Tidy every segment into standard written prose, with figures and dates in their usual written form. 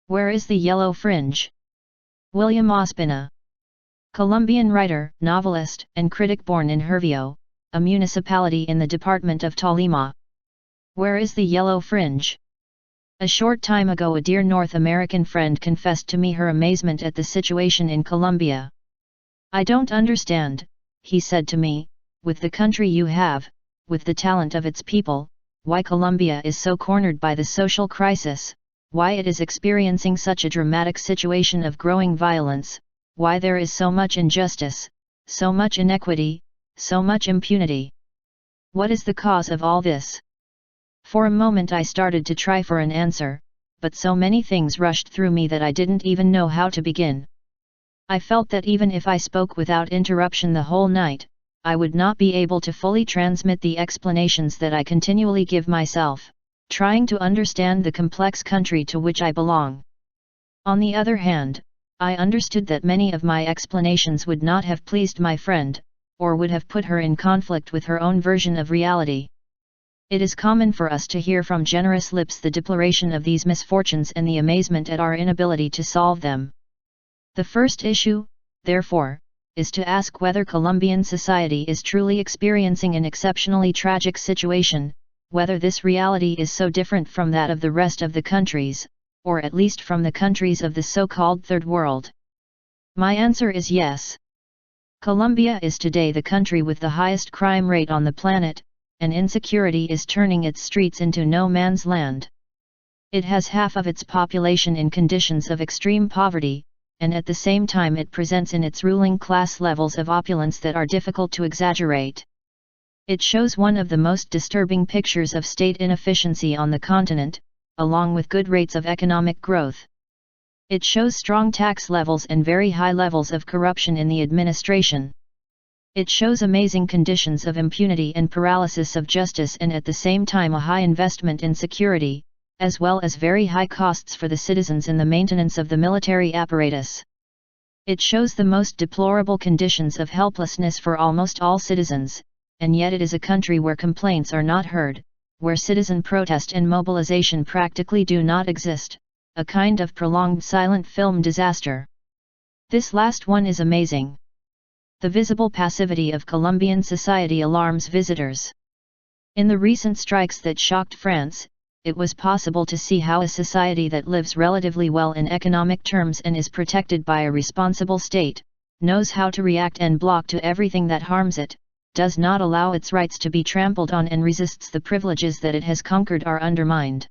Where is the Yellow Fringe? William Ospina. Colombian writer, novelist, and critic born in Hervio, a municipality in the department of Tolima. Where is the Yellow Fringe? A short time ago a dear North American friend confessed to me her amazement at the situation in Colombia. I don't understand, he said to me, with the country you have, with the talent of its people, why Colombia is so cornered by the social crisis, why it is experiencing such a dramatic situation of growing violence, why there is so much injustice, so much inequity, so much impunity. What is the cause of all this? For a moment I started to try for an answer, but so many things rushed through me that I didn't even know how to begin. I felt that even if I spoke without interruption the whole night, I would not be able to fully transmit the explanations that I continually give myself, trying to understand the complex country to which I belong. On the other hand, I understood that many of my explanations would not have pleased my friend, or would have put her in conflict with her own version of reality. It is common for us to hear from generous lips the deploration of these misfortunes and the amazement at our inability to solve them. The first issue, therefore, is to ask whether Colombian society is truly experiencing an exceptionally tragic situation, whether this reality is so different from that of the rest of the countries, or at least from the countries of the so-called Third World. My answer is yes. Colombia is today the country with the highest crime rate on the planet, and insecurity is turning its streets into no man's land. It has half of its population in conditions of extreme poverty, and at the same time it presents in its ruling class levels of opulence that are difficult to exaggerate. It shows one of the most disturbing pictures of state inefficiency on the continent, along with good rates of economic growth. It shows strong tax levels and very high levels of corruption in the administration. It shows amazing conditions of impunity and paralysis of justice, and at the same time a high investment in security, as well as very high costs for the citizens in the maintenance of the military apparatus. It shows the most deplorable conditions of helplessness for almost all citizens, and yet it is a country where complaints are not heard, where citizen protest and mobilization practically do not exist, a kind of prolonged silent film disaster. This last one is amazing. The visible passivity of Colombian society alarms visitors. In the recent strikes that shocked France, it was possible to see how a society that lives relatively well in economic terms and is protected by a responsible state, knows how to react and block to everything that harms it, does not allow its rights to be trampled on, and resists the privileges that it has conquered are undermined.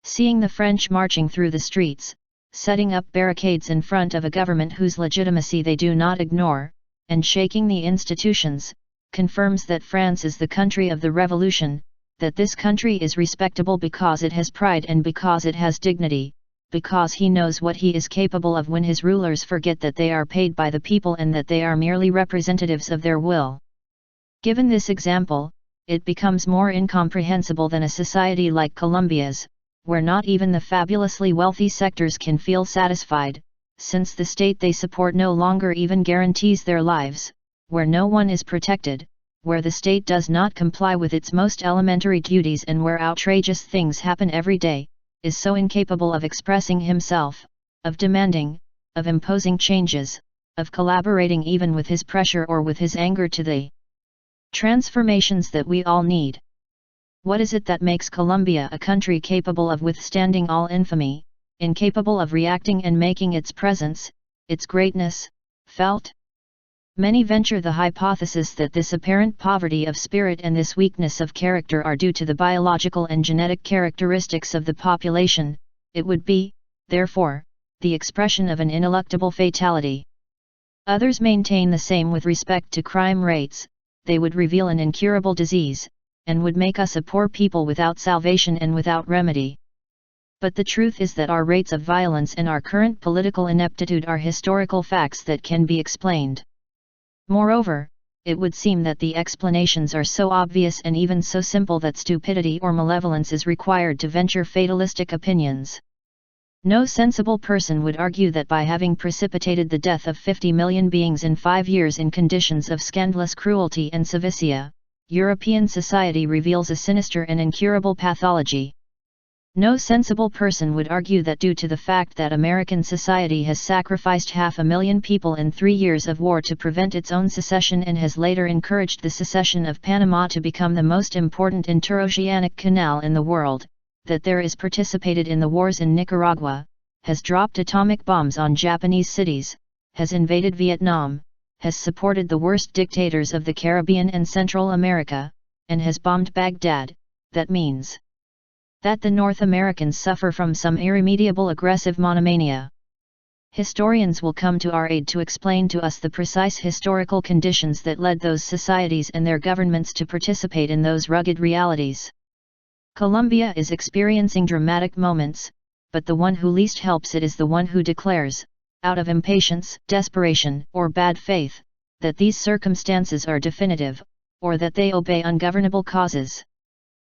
Seeing the French marching through the streets, setting up barricades in front of a government whose legitimacy they do not ignore, and shaking the institutions, confirms that France is the country of the revolution, that this country is respectable because it has pride and because it has dignity, because he knows what he is capable of when his rulers forget that they are paid by the people and that they are merely representatives of their will. Given this example, it becomes more incomprehensible than a society like Colombia's, where not even the fabulously wealthy sectors can feel satisfied, since the state they support no longer even guarantees their lives, where no one is protected, where the state does not comply with its most elementary duties, and where outrageous things happen every day, is so incapable of expressing himself, of demanding, of imposing changes, of collaborating even with his pressure or with his anger to the transformations that we all need. What is it that makes Colombia a country capable of withstanding all infamy, incapable of reacting and making its presence, its greatness, felt? Many venture the hypothesis that this apparent poverty of spirit and this weakness of character are due to the biological and genetic characteristics of the population. It would be, therefore, the expression of an ineluctable fatality. Others maintain the same with respect to crime rates. They would reveal an incurable disease, and would make us a poor people without salvation and without remedy. But the truth is that our rates of violence and our current political ineptitude are historical facts that can be explained. Moreover, it would seem that the explanations are so obvious and even so simple that stupidity or malevolence is required to venture fatalistic opinions. No sensible person would argue that by having precipitated the death of 50 million beings in 5 years in conditions of scandalous cruelty and sevicia, European society reveals a sinister and incurable pathology. No sensible person would argue that due to the fact that American society has sacrificed 500,000 people in 3 years of war to prevent its own secession and has later encouraged the secession of Panama to become the most important interoceanic canal in the world, that there is participated in the wars in Nicaragua, has dropped atomic bombs on Japanese cities, has invaded Vietnam, has supported the worst dictators of the Caribbean and Central America, and has bombed Baghdad. That means that the North Americans suffer from some irremediable aggressive monomania. Historians will come to our aid to explain to us the precise historical conditions that led those societies and their governments to participate in those rugged realities. Colombia is experiencing dramatic moments, but the one who least helps it is the one who declares, out of impatience, desperation, or bad faith, that these circumstances are definitive, or that they obey ungovernable causes.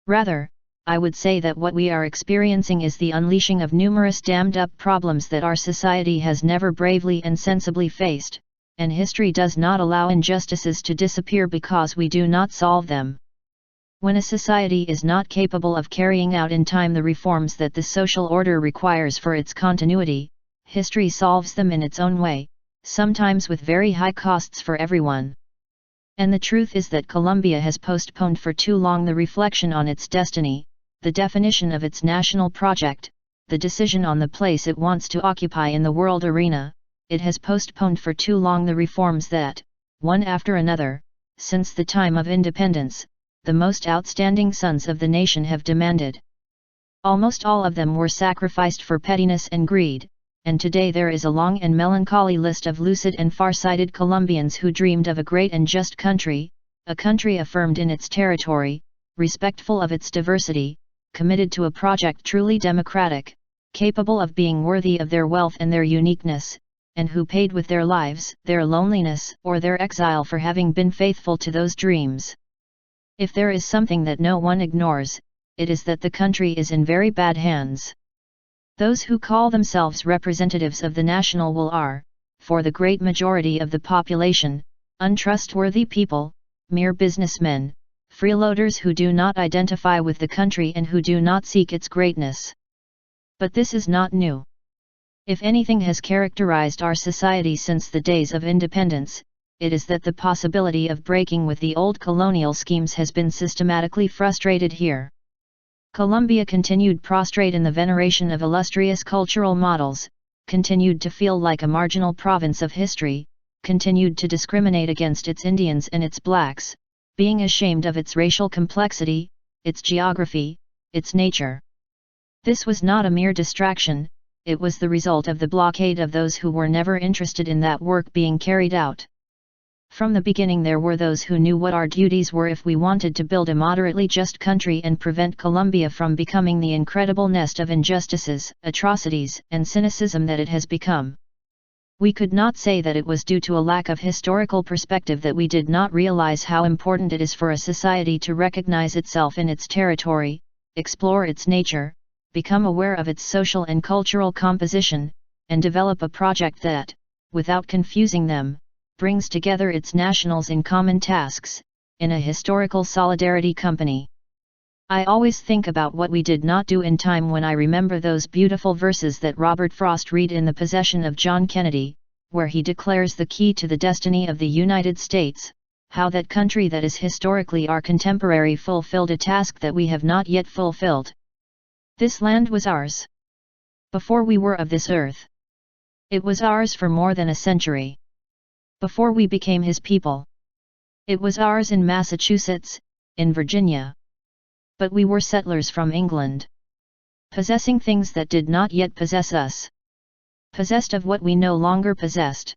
Rather, I would say that what we are experiencing is the unleashing of numerous dammed-up problems that our society has never bravely and sensibly faced, and history does not allow injustices to disappear because we do not solve them. When a society is not capable of carrying out in time the reforms that the social order requires for its continuity, history solves them in its own way, sometimes with very high costs for everyone. And the truth is that Colombia has postponed for too long the reflection on its destiny, the definition of its national project, the decision on the place it wants to occupy in the world arena. It has postponed for too long the reforms that, one after another, since the time of independence, the most outstanding sons of the nation have demanded. Almost all of them were sacrificed for pettiness and greed, and today there is a long and melancholy list of lucid and far-sighted Colombians who dreamed of a great and just country, a country affirmed in its territory, respectful of its diversity, committed to a project truly democratic, capable of being worthy of their wealth and their uniqueness, and who paid with their lives, their loneliness, or their exile for having been faithful to those dreams. If there is something that no one ignores, it is that the country is in very bad hands. Those who call themselves representatives of the national will are, for the great majority of the population, untrustworthy people, mere businessmen, freeloaders who do not identify with the country and who do not seek its greatness. But this is not new. If anything has characterized our society since the days of independence, it is that the possibility of breaking with the old colonial schemes has been systematically frustrated here. Colombia continued prostrate in the veneration of illustrious cultural models, continued to feel like a marginal province of history, continued to discriminate against its Indians and its blacks, being ashamed of its racial complexity, its geography, its nature. This was not a mere distraction, it was the result of the blockade of those who were never interested in that work being carried out. From the beginning there were those who knew what our duties were if we wanted to build a moderately just country and prevent Colombia from becoming the incredible nest of injustices, atrocities, and cynicism that it has become. We could not say that it was due to a lack of historical perspective that we did not realize how important it is for a society to recognize itself in its territory, explore its nature, become aware of its social and cultural composition, and develop a project that, without confusing them, brings together its nationals in common tasks, in a historical solidarity company. I always think about what we did not do in time when I remember those beautiful verses that Robert Frost read in The Possession of John Kennedy, where he declares the key to the destiny of the United States, how that country that is historically our contemporary fulfilled a task that we have not yet fulfilled. This land was ours before we were of this earth. It was ours for more than a century. Before we became his people. It was ours in Massachusetts, in Virginia. But we were settlers from England. Possessing things that did not yet possess us. Possessed of what we no longer possessed.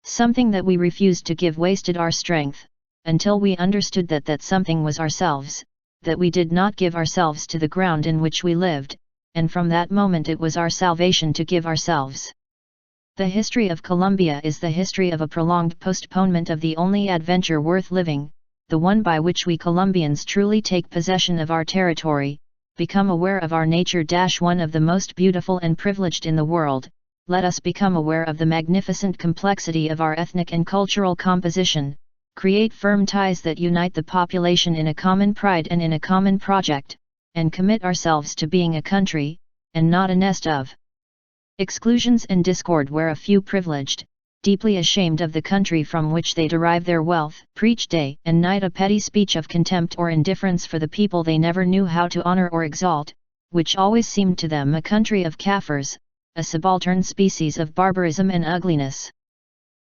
Something that we refused to give wasted our strength, until we understood that that something was ourselves, that we did not give ourselves to the ground in which we lived, and from that moment it was our salvation to give ourselves. The history of Colombia is the history of a prolonged postponement of the only adventure worth living, the one by which we Colombians truly take possession of our territory, become aware of our nature. One of the most beautiful and privileged in the world, let us become aware of the magnificent complexity of our ethnic and cultural composition, create firm ties that unite the population in a common pride and in a common project, and commit ourselves to being a country, and not a nest of exclusions and discord where a few privileged, deeply ashamed of the country from which they derive their wealth, preach day and night a petty speech of contempt or indifference for the people they never knew how to honor or exalt, which always seemed to them a country of Kafirs, a subaltern species of barbarism and ugliness.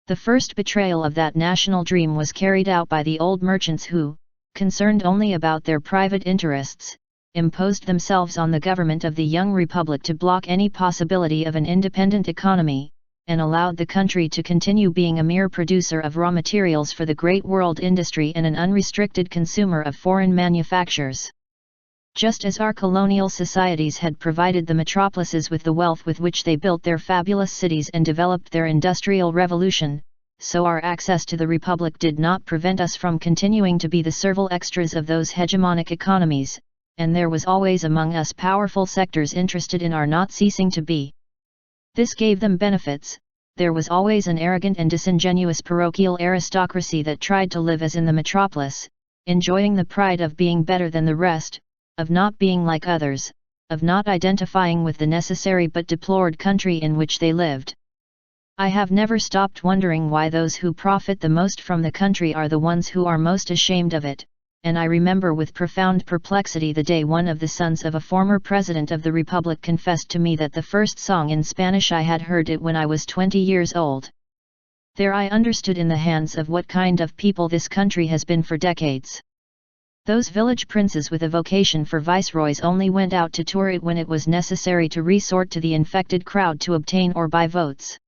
The first betrayal of that national dream was carried out by the old merchants who, concerned only about their private interests, imposed themselves on the government of the young republic to block any possibility of an independent economy, and allowed the country to continue being a mere producer of raw materials for the great world industry and an unrestricted consumer of foreign manufactures. Just as our colonial societies had provided the metropolises with the wealth with which they built their fabulous cities and developed their industrial revolution, so our access to the Republic did not prevent us from continuing to be the servile extras of those hegemonic economies, and there was always among us powerful sectors interested in our not ceasing to be. This gave them benefits. There was always an arrogant and disingenuous parochial aristocracy that tried to live as in the metropolis, enjoying the pride of being better than the rest, of not being like others, of not identifying with the necessary but deplored country in which they lived. I have never stopped wondering why those who profit the most from the country are the ones who are most ashamed of it, and I remember with profound perplexity the day one of the sons of a former president of the Republic confessed to me that the first song in Spanish I had heard it when I was 20 years old. There I understood in the hands of what kind of people this country has been for decades. Those village princes with a vocation for viceroys only went out to tour it when it was necessary to resort to the infected crowd to obtain or buy votes.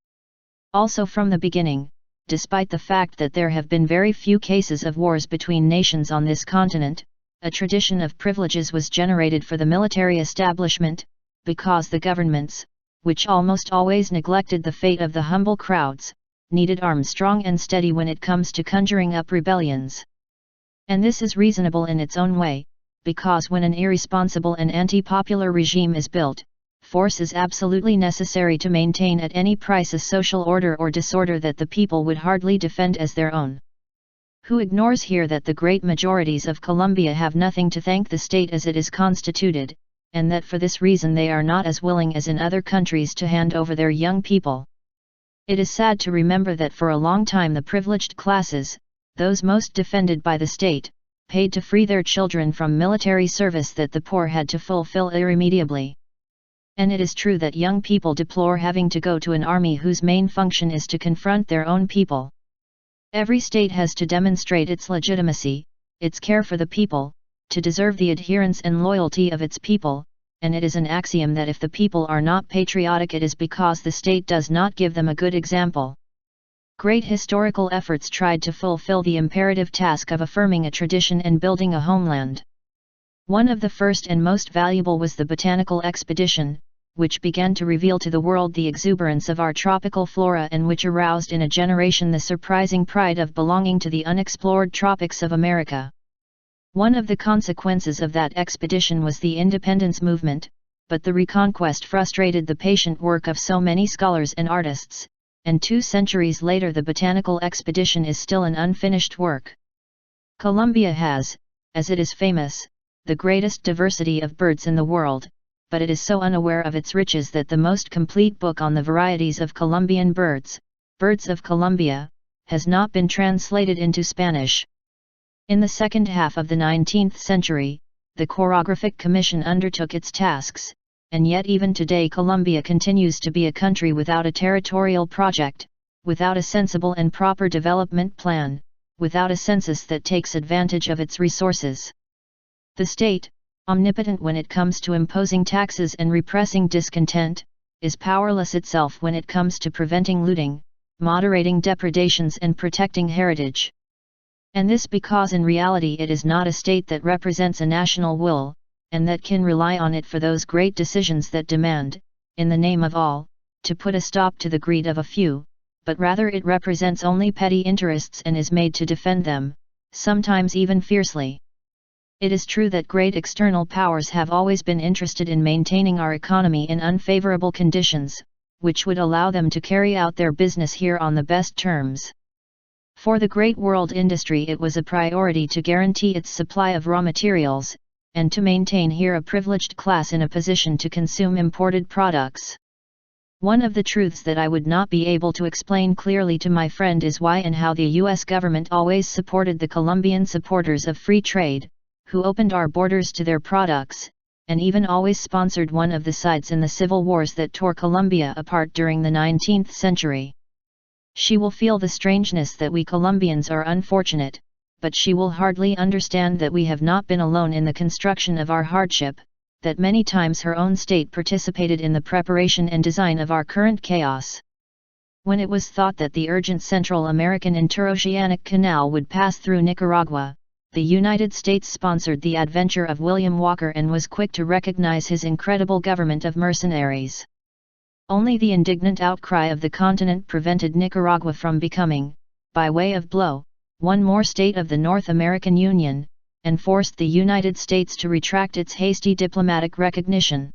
Also from the beginning, despite the fact that there have been very few cases of wars between nations on this continent, a tradition of privileges was generated for the military establishment, because the governments, which almost always neglected the fate of the humble crowds, needed arms strong and steady when it comes to conjuring up rebellions. And this is reasonable in its own way, because when an irresponsible and anti-popular regime is built, force is absolutely necessary to maintain at any price a social order or disorder that the people would hardly defend as their own. Who ignores here that the great majorities of Colombia have nothing to thank the state as it is constituted, and that for this reason they are not as willing as in other countries to hand over their young people? It is sad to remember that for a long time the privileged classes, those most defended by the state, paid to free their children from military service that the poor had to fulfill irremediably. And it is true that young people deplore having to go to an army whose main function is to confront their own people. Every state has to demonstrate its legitimacy, its care for the people, to deserve the adherence and loyalty of its people, and it is an axiom that if the people are not patriotic it is because the state does not give them a good example. Great historical efforts tried to fulfill the imperative task of affirming a tradition and building a homeland. One of the first and most valuable was the botanical expedition, which began to reveal to the world the exuberance of our tropical flora and which aroused in a generation the surprising pride of belonging to the unexplored tropics of America. One of the consequences of that expedition was the independence movement, but the reconquest frustrated the patient work of so many scholars and artists, and 2 centuries later the botanical expedition is still an unfinished work. Colombia has, as it is famous, the greatest diversity of birds in the world, but it is so unaware of its riches that the most complete book on the varieties of Colombian birds, Birds of Colombia, has not been translated into Spanish. In the second half of the 19th century, the Chorographic Commission undertook its tasks, and yet even today Colombia continues to be a country without a territorial project, without a sensible and proper development plan, without a census that takes advantage of its resources. The state, omnipotent when it comes to imposing taxes and repressing discontent, is powerless itself when it comes to preventing looting, moderating depredations and protecting heritage. And this because in reality it is not a state that represents a national will, and that can rely on it for those great decisions that demand, in the name of all, to put a stop to the greed of a few, but rather it represents only petty interests and is made to defend them, sometimes even fiercely. It is true that great external powers have always been interested in maintaining our economy in unfavorable conditions, which would allow them to carry out their business here on the best terms. For the great world industry it was a priority to guarantee its supply of raw materials, and to maintain here a privileged class in a position to consume imported products. One of the truths that I would not be able to explain clearly to my friend is why and how the US government always supported the Colombian supporters of free trade, who opened our borders to their products, and even always sponsored one of the sides in the civil wars that tore Colombia apart during the 19th century. She will feel the strangeness that we Colombians are unfortunate, but she will hardly understand that we have not been alone in the construction of our hardship, that many times her own state participated in the preparation and design of our current chaos. When it was thought that the urgent Central American Interoceanic Canal would pass through Nicaragua, the United States sponsored the adventure of William Walker and was quick to recognize his incredible government of mercenaries. Only the indignant outcry of the continent prevented Nicaragua from becoming, by way of blow, one more state of the North American Union, and forced the United States to retract its hasty diplomatic recognition.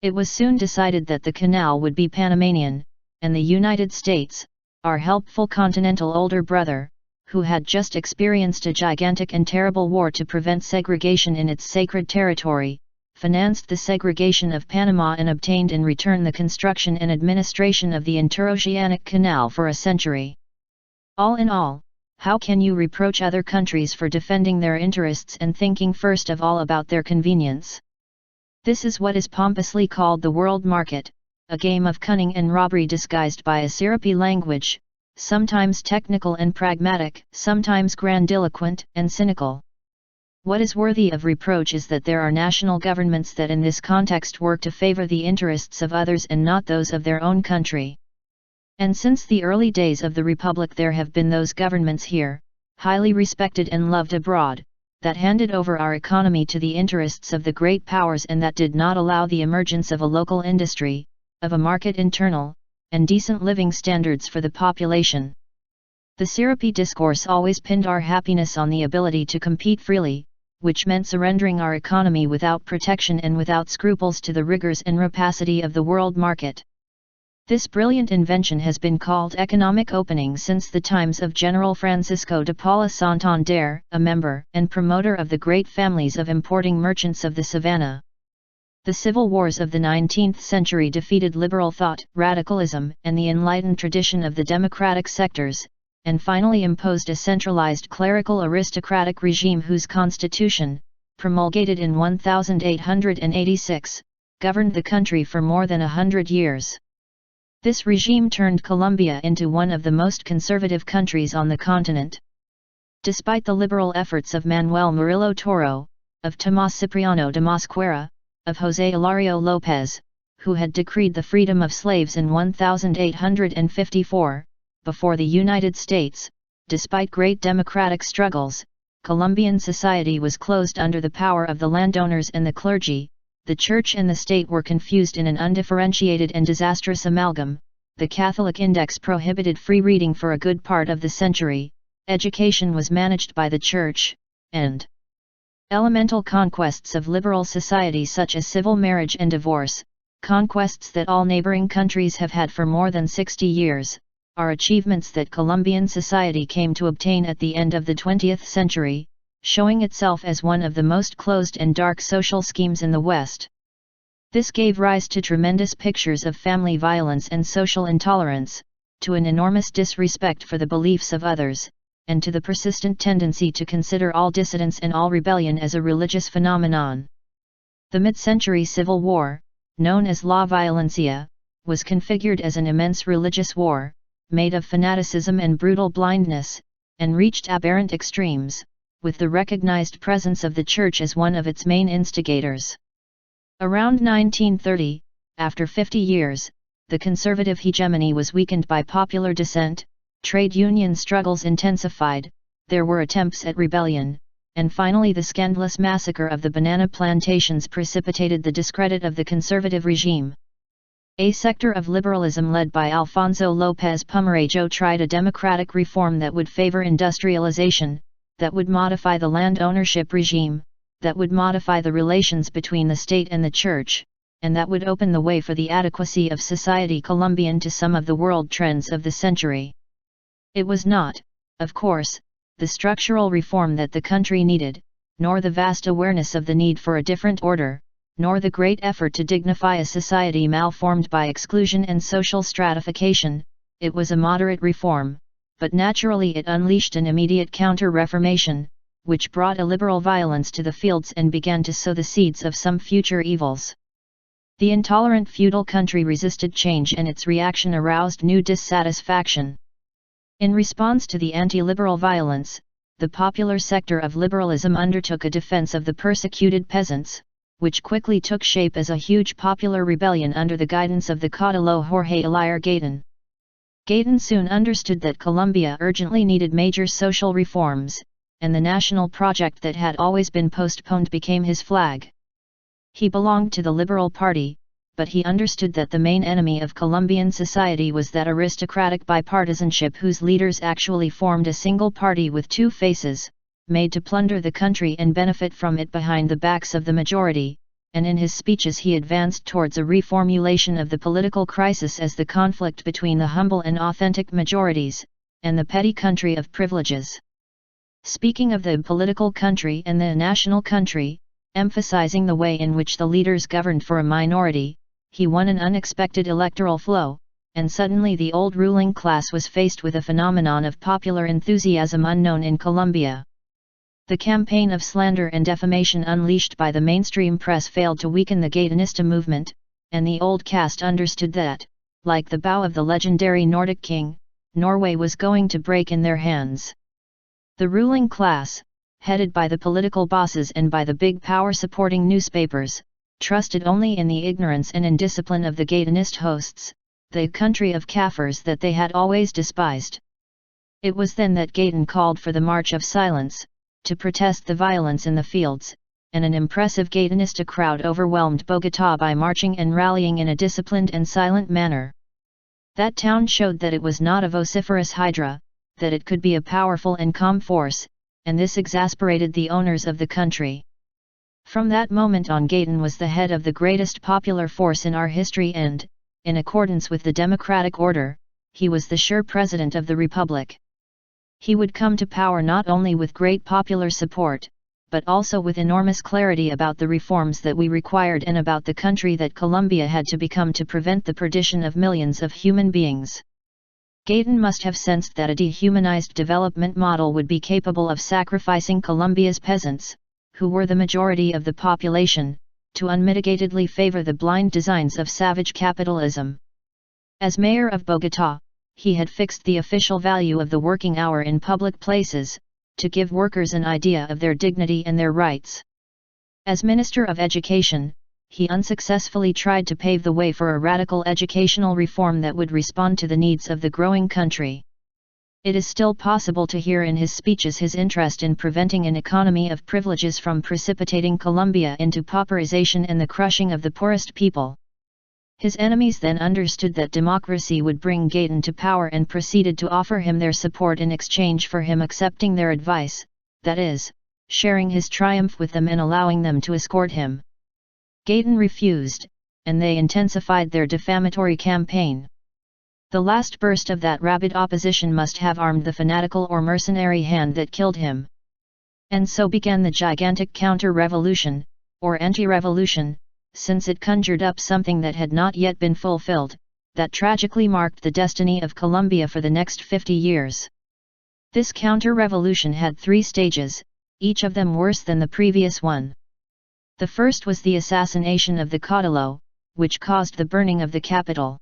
It was soon decided that the canal would be Panamanian, and the United States, our helpful continental older brother, who had just experienced a gigantic and terrible war to prevent segregation in its sacred territory, financed the segregation of Panama and obtained in return the construction and administration of the Interoceanic Canal for a century. All in all, how can you reproach other countries for defending their interests and thinking first of all about their convenience? This is what is pompously called the world market, a game of cunning and robbery disguised by a syrupy language, sometimes technical and pragmatic, sometimes grandiloquent and cynical. What is worthy of reproach is that there are national governments that in this context work to favor the interests of others and not those of their own country. And since the early days of the Republic there have been those governments here, highly respected and loved abroad, that handed over our economy to the interests of the great powers and that did not allow the emergence of a local industry, of a market internal, and decent living standards for the population. The syrupy discourse always pinned our happiness on the ability to compete freely, which meant surrendering our economy without protection and without scruples to the rigors and rapacity of the world market. This brilliant invention has been called economic opening since the times of General Francisco de Paula Santander, a member and promoter of the great families of importing merchants of the Savannah. The civil wars of the 19th century defeated liberal thought, radicalism, and the enlightened tradition of the democratic sectors, and finally imposed a centralized clerical aristocratic regime whose constitution, promulgated in 1886, governed the country for more than 100 years. This regime turned Colombia into one of the most conservative countries on the continent. Despite the liberal efforts of Manuel Murillo Toro, of Tomás Cipriano de Mosquera, of José Hilario López, who had decreed the freedom of slaves in 1854, before the United States, despite great democratic struggles, Colombian society was closed under the power of the landowners and the clergy, the church and the state were confused in an undifferentiated and disastrous amalgam, the Catholic Index prohibited free reading for a good part of the century, education was managed by the church, and elemental conquests of liberal society such as civil marriage and divorce, conquests that all neighboring countries have had for more than 60 years, are achievements that Colombian society came to obtain at the end of the 20th century, showing itself as one of the most closed and dark social schemes in the West. This gave rise to tremendous pictures of family violence and social intolerance, to an enormous disrespect for the beliefs of others, and to the persistent tendency to consider all dissidence and all rebellion as a religious phenomenon. The mid-century civil war, known as La Violencia, was configured as an immense religious war, made of fanaticism and brutal blindness, and reached aberrant extremes, with the recognized presence of the Church as one of its main instigators. Around 1930, after 50 years, the conservative hegemony was weakened by popular dissent, trade union struggles intensified, there were attempts at rebellion, and finally the scandalous massacre of the banana plantations precipitated the discredit of the conservative regime. A sector of liberalism led by Alfonso López Pumarejo tried a democratic reform that would favor industrialization, that would modify the land ownership regime, that would modify the relations between the state and the church, and that would open the way for the adequacy of society Colombian to some of the world trends of the century. It was not, of course, the structural reform that the country needed, nor the vast awareness of the need for a different order, nor the great effort to dignify a society malformed by exclusion and social stratification. It was a moderate reform, but naturally it unleashed an immediate counter-reformation, which brought a liberal violence to the fields and began to sow the seeds of some future evils. The intolerant feudal country resisted change, and its reaction aroused new dissatisfaction. In response to the anti-liberal violence, the popular sector of liberalism undertook a defense of the persecuted peasants, which quickly took shape as a huge popular rebellion under the guidance of the caudillo Jorge Eliar Gayton. Gayton soon understood that Colombia urgently needed major social reforms, and the national project that had always been postponed became his flag. He belonged to the Liberal Party, but he understood that the main enemy of Colombian society was that aristocratic bipartisanship whose leaders actually formed a single party with two faces, made to plunder the country and benefit from it behind the backs of the majority, and in his speeches he advanced towards a reformulation of the political crisis as the conflict between the humble and authentic majorities, and the petty country of privileges. Speaking of the political country and the national country, emphasizing the way in which the leaders governed for a minority, he won an unexpected electoral flow, and suddenly the old ruling class was faced with a phenomenon of popular enthusiasm unknown in Colombia. The campaign of slander and defamation unleashed by the mainstream press failed to weaken the Gaytonista movement, and the old caste understood that, like the bow of the legendary Nordic king, Norway was going to break in their hands. The ruling class, headed by the political bosses and by the big power-supporting newspapers, trusted only in the ignorance and indiscipline of the Gaytonist hosts, the country of Kafirs that they had always despised. It was then that Gayton called for the March of Silence, to protest the violence in the fields, and an impressive Gaytonista crowd overwhelmed Bogotá by marching and rallying in a disciplined and silent manner. That town showed that it was not a vociferous hydra, that it could be a powerful and calm force, and this exasperated the owners of the country. From that moment on, Gayton was the head of the greatest popular force in our history and, in accordance with the democratic order, he was the sure president of the republic. He would come to power not only with great popular support, but also with enormous clarity about the reforms that we required and about the country that Colombia had to become to prevent the perdition of millions of human beings. Gayton must have sensed that a dehumanized development model would be capable of sacrificing Colombia's peasants, who were the majority of the population, to unmitigatedly favor the blind designs of savage capitalism. As mayor of Bogotá, he had fixed the official value of the working hour in public places, to give workers an idea of their dignity and their rights. As Minister of Education, he unsuccessfully tried to pave the way for a radical educational reform that would respond to the needs of the growing country. It is still possible to hear in his speeches his interest in preventing an economy of privileges from precipitating Colombia into pauperization and the crushing of the poorest people. His enemies then understood that democracy would bring Gayton to power and proceeded to offer him their support in exchange for him accepting their advice, that is, sharing his triumph with them and allowing them to escort him. Gayton refused, and they intensified their defamatory campaign. The last burst of that rabid opposition must have armed the fanatical or mercenary hand that killed him. And so began the gigantic counter-revolution, or anti-revolution, since it conjured up something that had not yet been fulfilled, that tragically marked the destiny of Colombia for the next 50 years. This counter-revolution had 3 stages, each of them worse than the previous one. The first was the assassination of the caudillo, which caused the burning of the capital.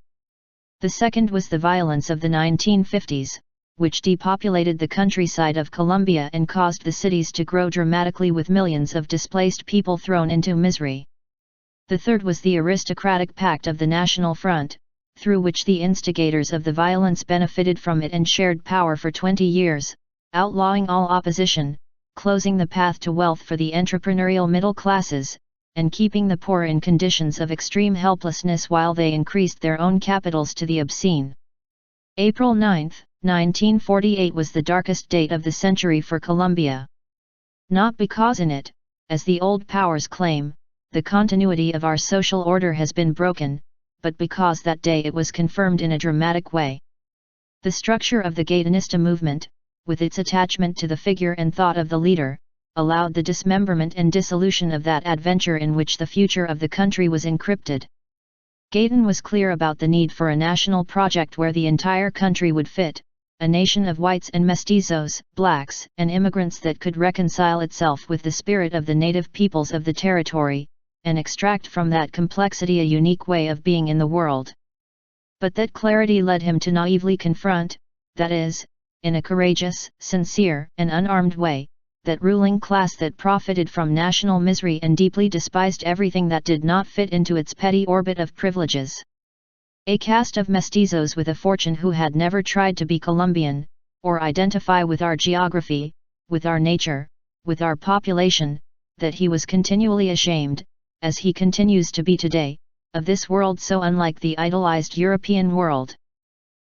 The second was the violence of the 1950s, which depopulated the countryside of Colombia and caused the cities to grow dramatically with millions of displaced people thrown into misery. The third was the aristocratic pact of the National Front, through which the instigators of the violence benefited from it and shared power for 20 years, outlawing all opposition, closing the path to wealth for the entrepreneurial middle classes, and keeping the poor in conditions of extreme helplessness while they increased their own capitals to the obscene. April 9, 1948 was the darkest date of the century for Colombia. Not because in it, as the old powers claim, the continuity of our social order has been broken, but because that day it was confirmed in a dramatic way. The structure of the Gaytonista movement, with its attachment to the figure and thought of the leader, allowed the dismemberment and dissolution of that adventure in which the future of the country was encrypted. Gaydon was clear about the need for a national project where the entire country would fit, a nation of whites and mestizos, blacks, and immigrants that could reconcile itself with the spirit of the native peoples of the territory, and extract from that complexity a unique way of being in the world. But that clarity led him to naively confront, that is, in a courageous, sincere, and unarmed way, that ruling class that profited from national misery and deeply despised everything that did not fit into its petty orbit of privileges. A caste of mestizos with a fortune who had never tried to be Colombian, or identify with our geography, with our nature, with our population, that he was continually ashamed, as he continues to be today, of this world so unlike the idolized European world.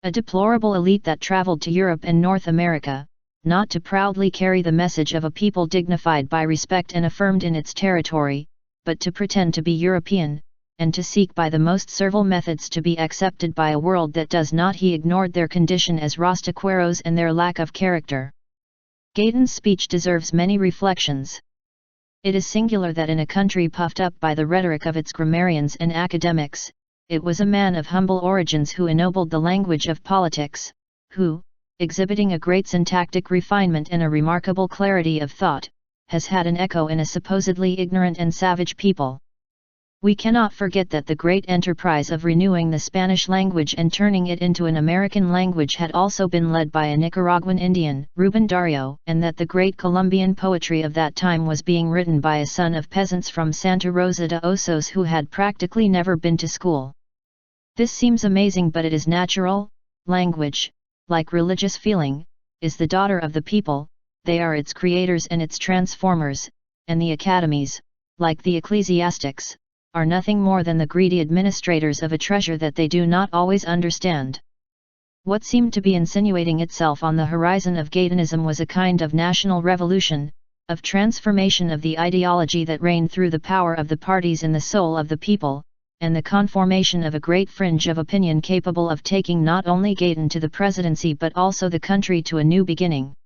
A deplorable elite that traveled to Europe and North America, not to proudly carry the message of a people dignified by respect and affirmed in its territory, but to pretend to be European, and to seek by the most servile methods to be accepted by a world that does not. He ignored their condition as Rostaqueros and their lack of character. Gaydon's speech deserves many reflections. It is singular that in a country puffed up by the rhetoric of its grammarians and academics, it was a man of humble origins who ennobled the language of politics, who, exhibiting a great syntactic refinement and a remarkable clarity of thought, has had an echo in a supposedly ignorant and savage people. We cannot forget that the great enterprise of renewing the Spanish language and turning it into an American language had also been led by a Nicaraguan Indian, Rubén Darío, and that the great Colombian poetry of that time was being written by a son of peasants from Santa Rosa de Osos who had practically never been to school. This seems amazing, but it is natural. Language, like religious feeling, is the daughter of the people, they are its creators and its transformers, and the academies, like the ecclesiastics, are nothing more than the greedy administrators of a treasure that they do not always understand. What seemed to be insinuating itself on the horizon of Gaydonism was a kind of national revolution, of transformation of the ideology that reigned through the power of the parties in the soul of the people, and the conformation of a great fringe of opinion capable of taking not only Gaydon to the presidency but also the country to a new beginning.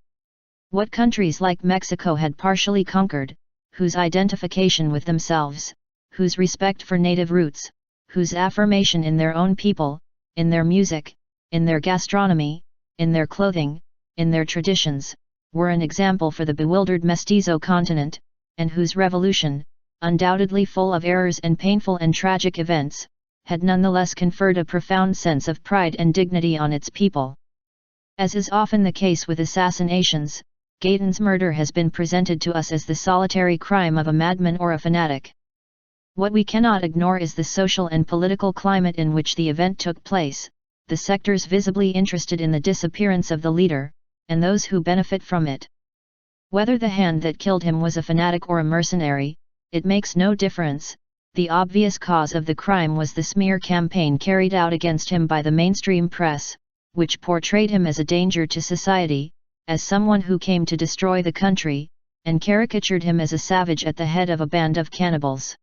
What countries like Mexico had partially conquered, whose identification with themselves, whose respect for native roots, whose affirmation in their own people, in their music, in their gastronomy, in their clothing, in their traditions, were an example for the bewildered mestizo continent, and whose revolution, undoubtedly full of errors and painful and tragic events, had nonetheless conferred a profound sense of pride and dignity on its people. As is often the case with assassinations, Gaydon's murder has been presented to us as the solitary crime of a madman or a fanatic. What we cannot ignore is the social and political climate in which the event took place, the sectors visibly interested in the disappearance of the leader, and those who benefit from it. Whether the hand that killed him was a fanatic or a mercenary, it makes no difference. The obvious cause of the crime was the smear campaign carried out against him by the mainstream press, which portrayed him as a danger to society, as someone who came to destroy the country, and caricatured him as a savage at the head of a band of cannibals.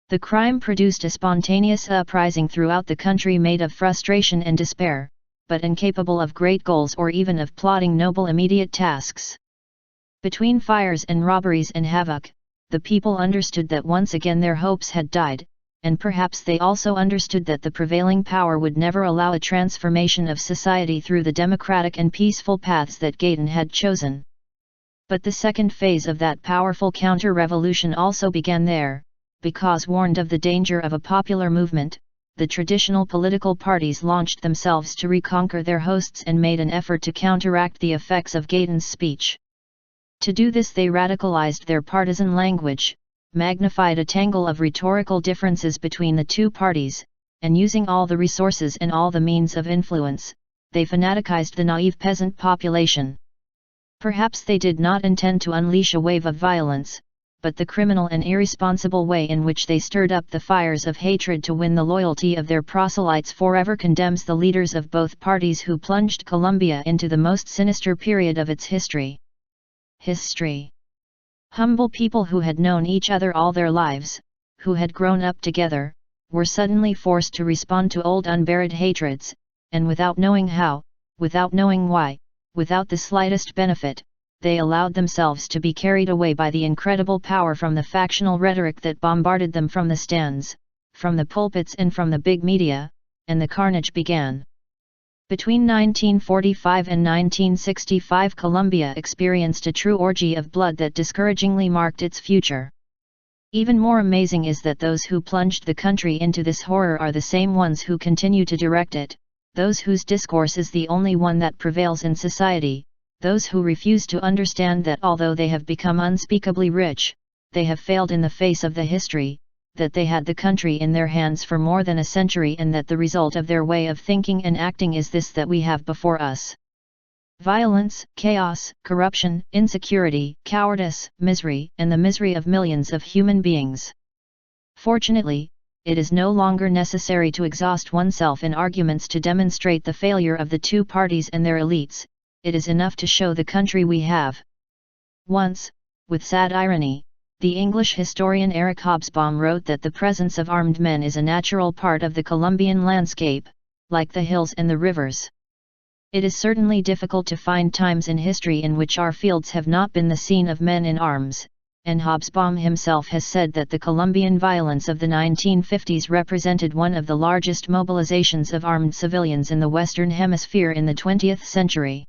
The crime produced a spontaneous uprising throughout the country made of frustration and despair, but incapable of great goals or even of plotting noble immediate tasks. Between fires and robberies and havoc, the people understood that once again their hopes had died, and perhaps they also understood that the prevailing power would never allow a transformation of society through the democratic and peaceful paths that Gaydon had chosen. But the second phase of that powerful counter-revolution also began there, because warned of the danger of a popular movement, the traditional political parties launched themselves to reconquer their hosts and made an effort to counteract the effects of Gaydon's speech. To do this they radicalized their partisan language, magnified a tangle of rhetorical differences between the two parties, and using all the resources and all the means of influence, they fanaticized the naive peasant population. Perhaps they did not intend to unleash a wave of violence, but the criminal and irresponsible way in which they stirred up the fires of hatred to win the loyalty of their proselytes forever condemns the leaders of both parties who plunged Colombia into the most sinister period of its history. Humble people who had known each other all their lives, who had grown up together, were suddenly forced to respond to old unburied hatreds, and without knowing how, without knowing why, without the slightest benefit, they allowed themselves to be carried away by the incredible power from the factional rhetoric that bombarded them from the stands, from the pulpits and from the big media, and the carnage began. Between 1945 and 1965, Colombia experienced a true orgy of blood that discouragingly marked its future. Even more amazing is that those who plunged the country into this horror are the same ones who continue to direct it, those whose discourse is the only one that prevails in society, those who refuse to understand that although they have become unspeakably rich, they have failed in the face of the history, that they had the country in their hands for more than a century, and that the result of their way of thinking and acting is this that we have before us. Violence, chaos, corruption, insecurity, cowardice, misery, and the misery of millions of human beings. Fortunately, it is no longer necessary to exhaust oneself in arguments to demonstrate the failure of the two parties and their elites. It is enough to show the country we have. Once, with sad irony, the English historian Eric Hobsbawm wrote that the presence of armed men is a natural part of the Colombian landscape, like the hills and the rivers. It is certainly difficult to find times in history in which our fields have not been the scene of men in arms, and Hobsbawm himself has said that the Colombian violence of the 1950s represented one of the largest mobilizations of armed civilians in the Western Hemisphere in the 20th century.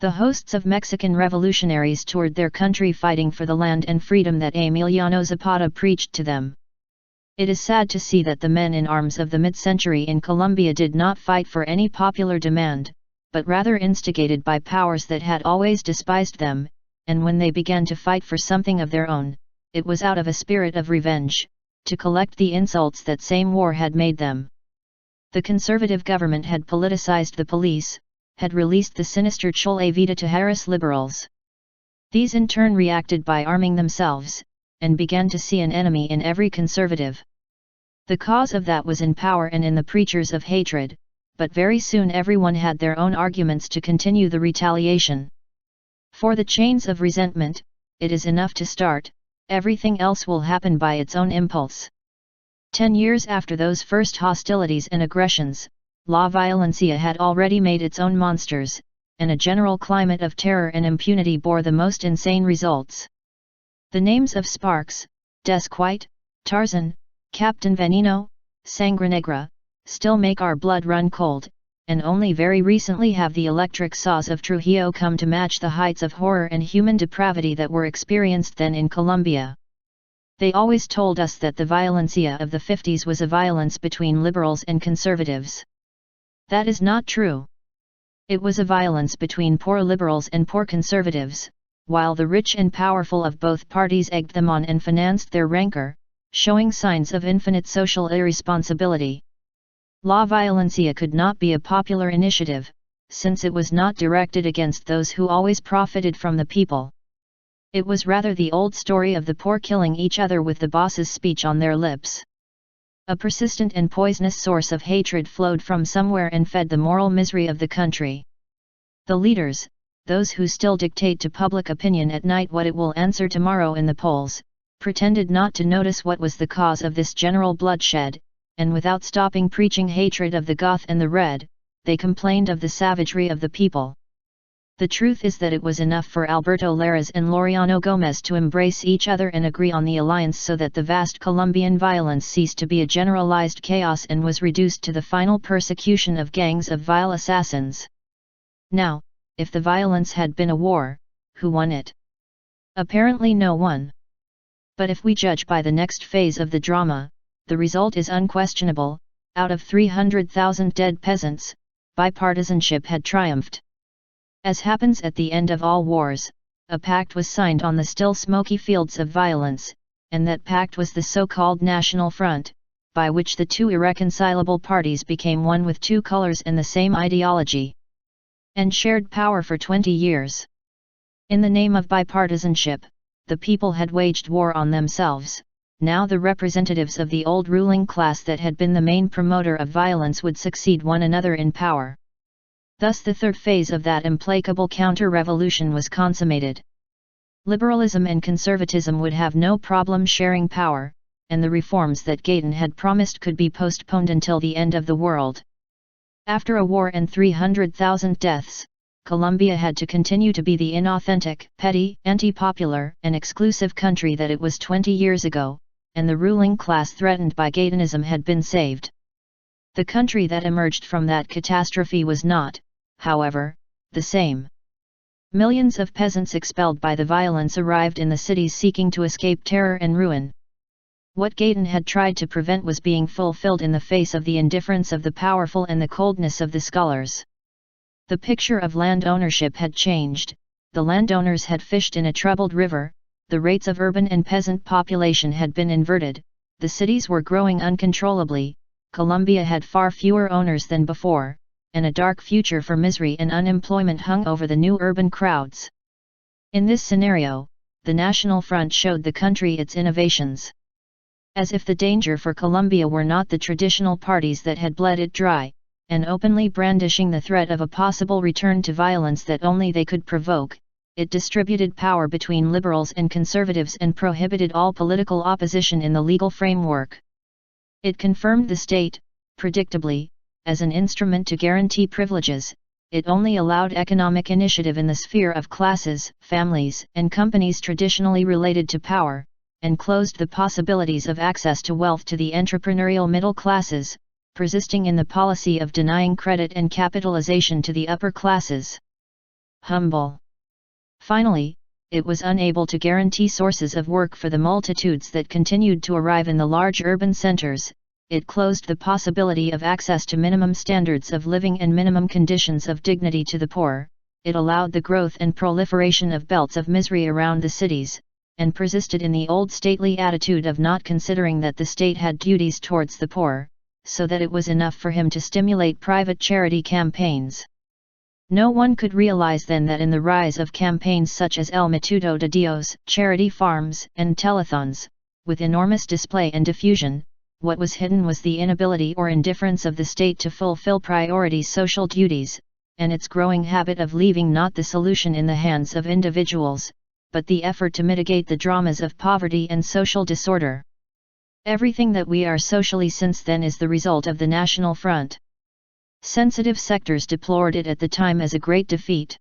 The hosts of Mexican revolutionaries toured their country fighting for the land and freedom that Emiliano Zapata preached to them. It is sad to see that the men in arms of the mid-century in Colombia did not fight for any popular demand, but rather instigated by powers that had always despised them, and when they began to fight for something of their own, it was out of a spirit of revenge, to collect the insults that same war had made them. The conservative government had politicized the police, had released the sinister Chole Vida to harass liberals. These in turn reacted by arming themselves, and began to see an enemy in every conservative. The cause of that was in power and in the preachers of hatred, but very soon everyone had their own arguments to continue the retaliation. For the chains of resentment, it is enough to start, everything else will happen by its own impulse. 10 years after those first hostilities and aggressions, La Violencia had already made its own monsters, and a general climate of terror and impunity bore the most insane results. The names of Sparks, Desquite, Tarzan, Captain Veneno, Sangre Negra, still make our blood run cold, and only very recently have the electric saws of Trujillo come to match the heights of horror and human depravity that were experienced then in Colombia. They always told us that the violencia of the 50s was a violence between liberals and conservatives. That is not true. It was a violence between poor liberals and poor conservatives, while the rich and powerful of both parties egged them on and financed their rancor, showing signs of infinite social irresponsibility. La Violencia could not be a popular initiative, since it was not directed against those who always profited from the people. It was rather the old story of the poor killing each other with the boss's speech on their lips. A persistent and poisonous source of hatred flowed from somewhere and fed the moral misery of the country. The leaders, those who still dictate to public opinion at night what it will answer tomorrow in the polls, pretended not to notice what was the cause of this general bloodshed, and without stopping preaching hatred of the Goth and the Red, they complained of the savagery of the people. The truth is that it was enough for Alberto Lleras and Laureano Gomez to embrace each other and agree on the alliance so that the vast Colombian violence ceased to be a generalized chaos and was reduced to the final persecution of gangs of vile assassins. Now, if the violence had been a war, who won it? Apparently no one. But if we judge by the next phase of the drama, the result is unquestionable. Out of 300,000 dead peasants, bipartisanship had triumphed. As happens at the end of all wars, a pact was signed on the still smoky fields of violence, and that pact was the so-called National Front, by which the two irreconcilable parties became one with two colors and the same ideology, and shared power for 20 years. In the name of bipartisanship, the people had waged war on themselves. Now the representatives of the old ruling class that had been the main promoter of violence would succeed one another in power. Thus the third phase of that implacable counter-revolution was consummated. Liberalism and conservatism would have no problem sharing power, and the reforms that Gayton had promised could be postponed until the end of the world. After a war and 300,000 deaths, Colombia had to continue to be the inauthentic, petty, anti-popular, and exclusive country that it was 20 years ago, and the ruling class threatened by Gaytonism had been saved. The country that emerged from that catastrophe was not, however, the same. Millions of peasants expelled by the violence arrived in the cities seeking to escape terror and ruin. What Gayton had tried to prevent was being fulfilled in the face of the indifference of the powerful and the coldness of the scholars. The picture of land ownership had changed, the landowners had fished in a troubled river, the rates of urban and peasant population had been inverted, the cities were growing uncontrollably, Colombia had far fewer owners than before, and a dark future for misery and unemployment hung over the new urban crowds. In this scenario, the National Front showed the country its innovations. As if the danger for Colombia were not the traditional parties that had bled it dry, and openly brandishing the threat of a possible return to violence that only they could provoke, it distributed power between liberals and conservatives and prohibited all political opposition in the legal framework. It confirmed the state, predictably, as an instrument to guarantee privileges. It only allowed economic initiative in the sphere of classes, families, and companies traditionally related to power, and closed the possibilities of access to wealth to the entrepreneurial middle classes, persisting in the policy of denying credit and capitalization to the upper classes. Humble. Finally, it was unable to guarantee sources of work for the multitudes that continued to arrive in the large urban centers. It closed the possibility of access to minimum standards of living and minimum conditions of dignity to the poor. It allowed the growth and proliferation of belts of misery around the cities, and persisted in the old stately attitude of not considering that the state had duties towards the poor, so that it was enough for him to stimulate private charity campaigns. No one could realize then that in the rise of campaigns such as El Matuto de Dios, charity farms, and telethons, with enormous display and diffusion, what was hidden was the inability or indifference of the state to fulfill priority social duties, and its growing habit of leaving not the solution in the hands of individuals, but the effort to mitigate the dramas of poverty and social disorder. Everything that we are socially since then is the result of the National Front. Sensitive sectors deplored it at the time as a great defeat.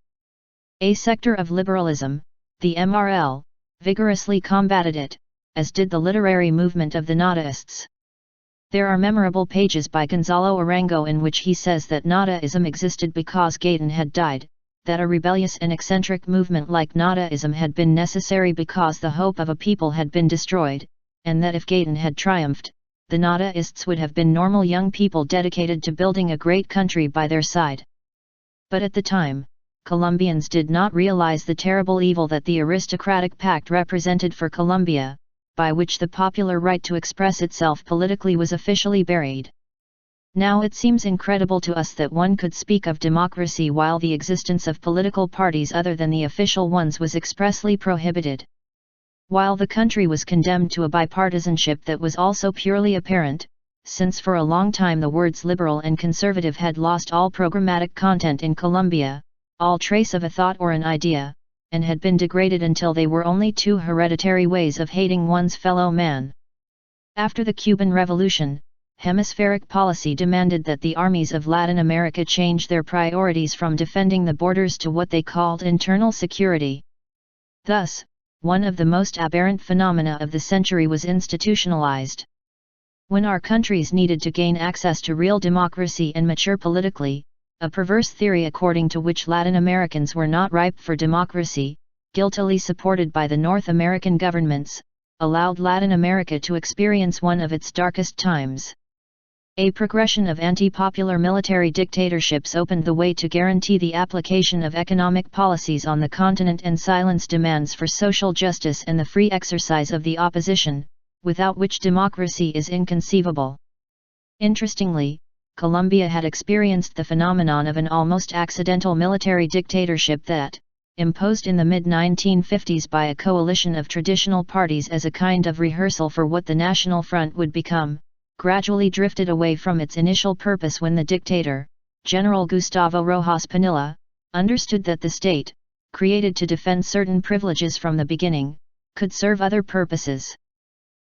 A sector of liberalism, the MRL, vigorously combated it, as did the literary movement of the Nadaists. There are memorable pages by Gonzalo Arango in which he says that Nadaism existed because Gayton had died, that a rebellious and eccentric movement like Nadaism had been necessary because the hope of a people had been destroyed, and that if Gayton had triumphed, the Nadaists would have been normal young people dedicated to building a great country by their side. But at the time, Colombians did not realize the terrible evil that the aristocratic pact represented for Colombia, by which the popular right to express itself politically was officially buried. Now it seems incredible to us that one could speak of democracy while the existence of political parties other than the official ones was expressly prohibited. While the country was condemned to a bipartisanship that was also purely apparent, since for a long time the words liberal and conservative had lost all programmatic content in Colombia, all trace of a thought or an idea, and had been degraded until they were only two hereditary ways of hating one's fellow man. After the Cuban Revolution, hemispheric policy demanded that the armies of Latin America change their priorities from defending the borders to what they called internal security. Thus, one of the most aberrant phenomena of the century was institutionalized. When our countries needed to gain access to real democracy and mature politically, a perverse theory according to which Latin Americans were not ripe for democracy, guiltily supported by the North American governments, allowed Latin America to experience one of its darkest times. A progression of anti-popular military dictatorships opened the way to guarantee the application of economic policies on the continent and silence demands for social justice and the free exercise of the opposition, without which democracy is inconceivable. Interestingly, Colombia had experienced the phenomenon of an almost accidental military dictatorship that, imposed in the mid-1950s by a coalition of traditional parties as a kind of rehearsal for what the National Front would become, gradually drifted away from its initial purpose when the dictator, General Gustavo Rojas Pinilla, understood that the state, created to defend certain privileges from the beginning, could serve other purposes.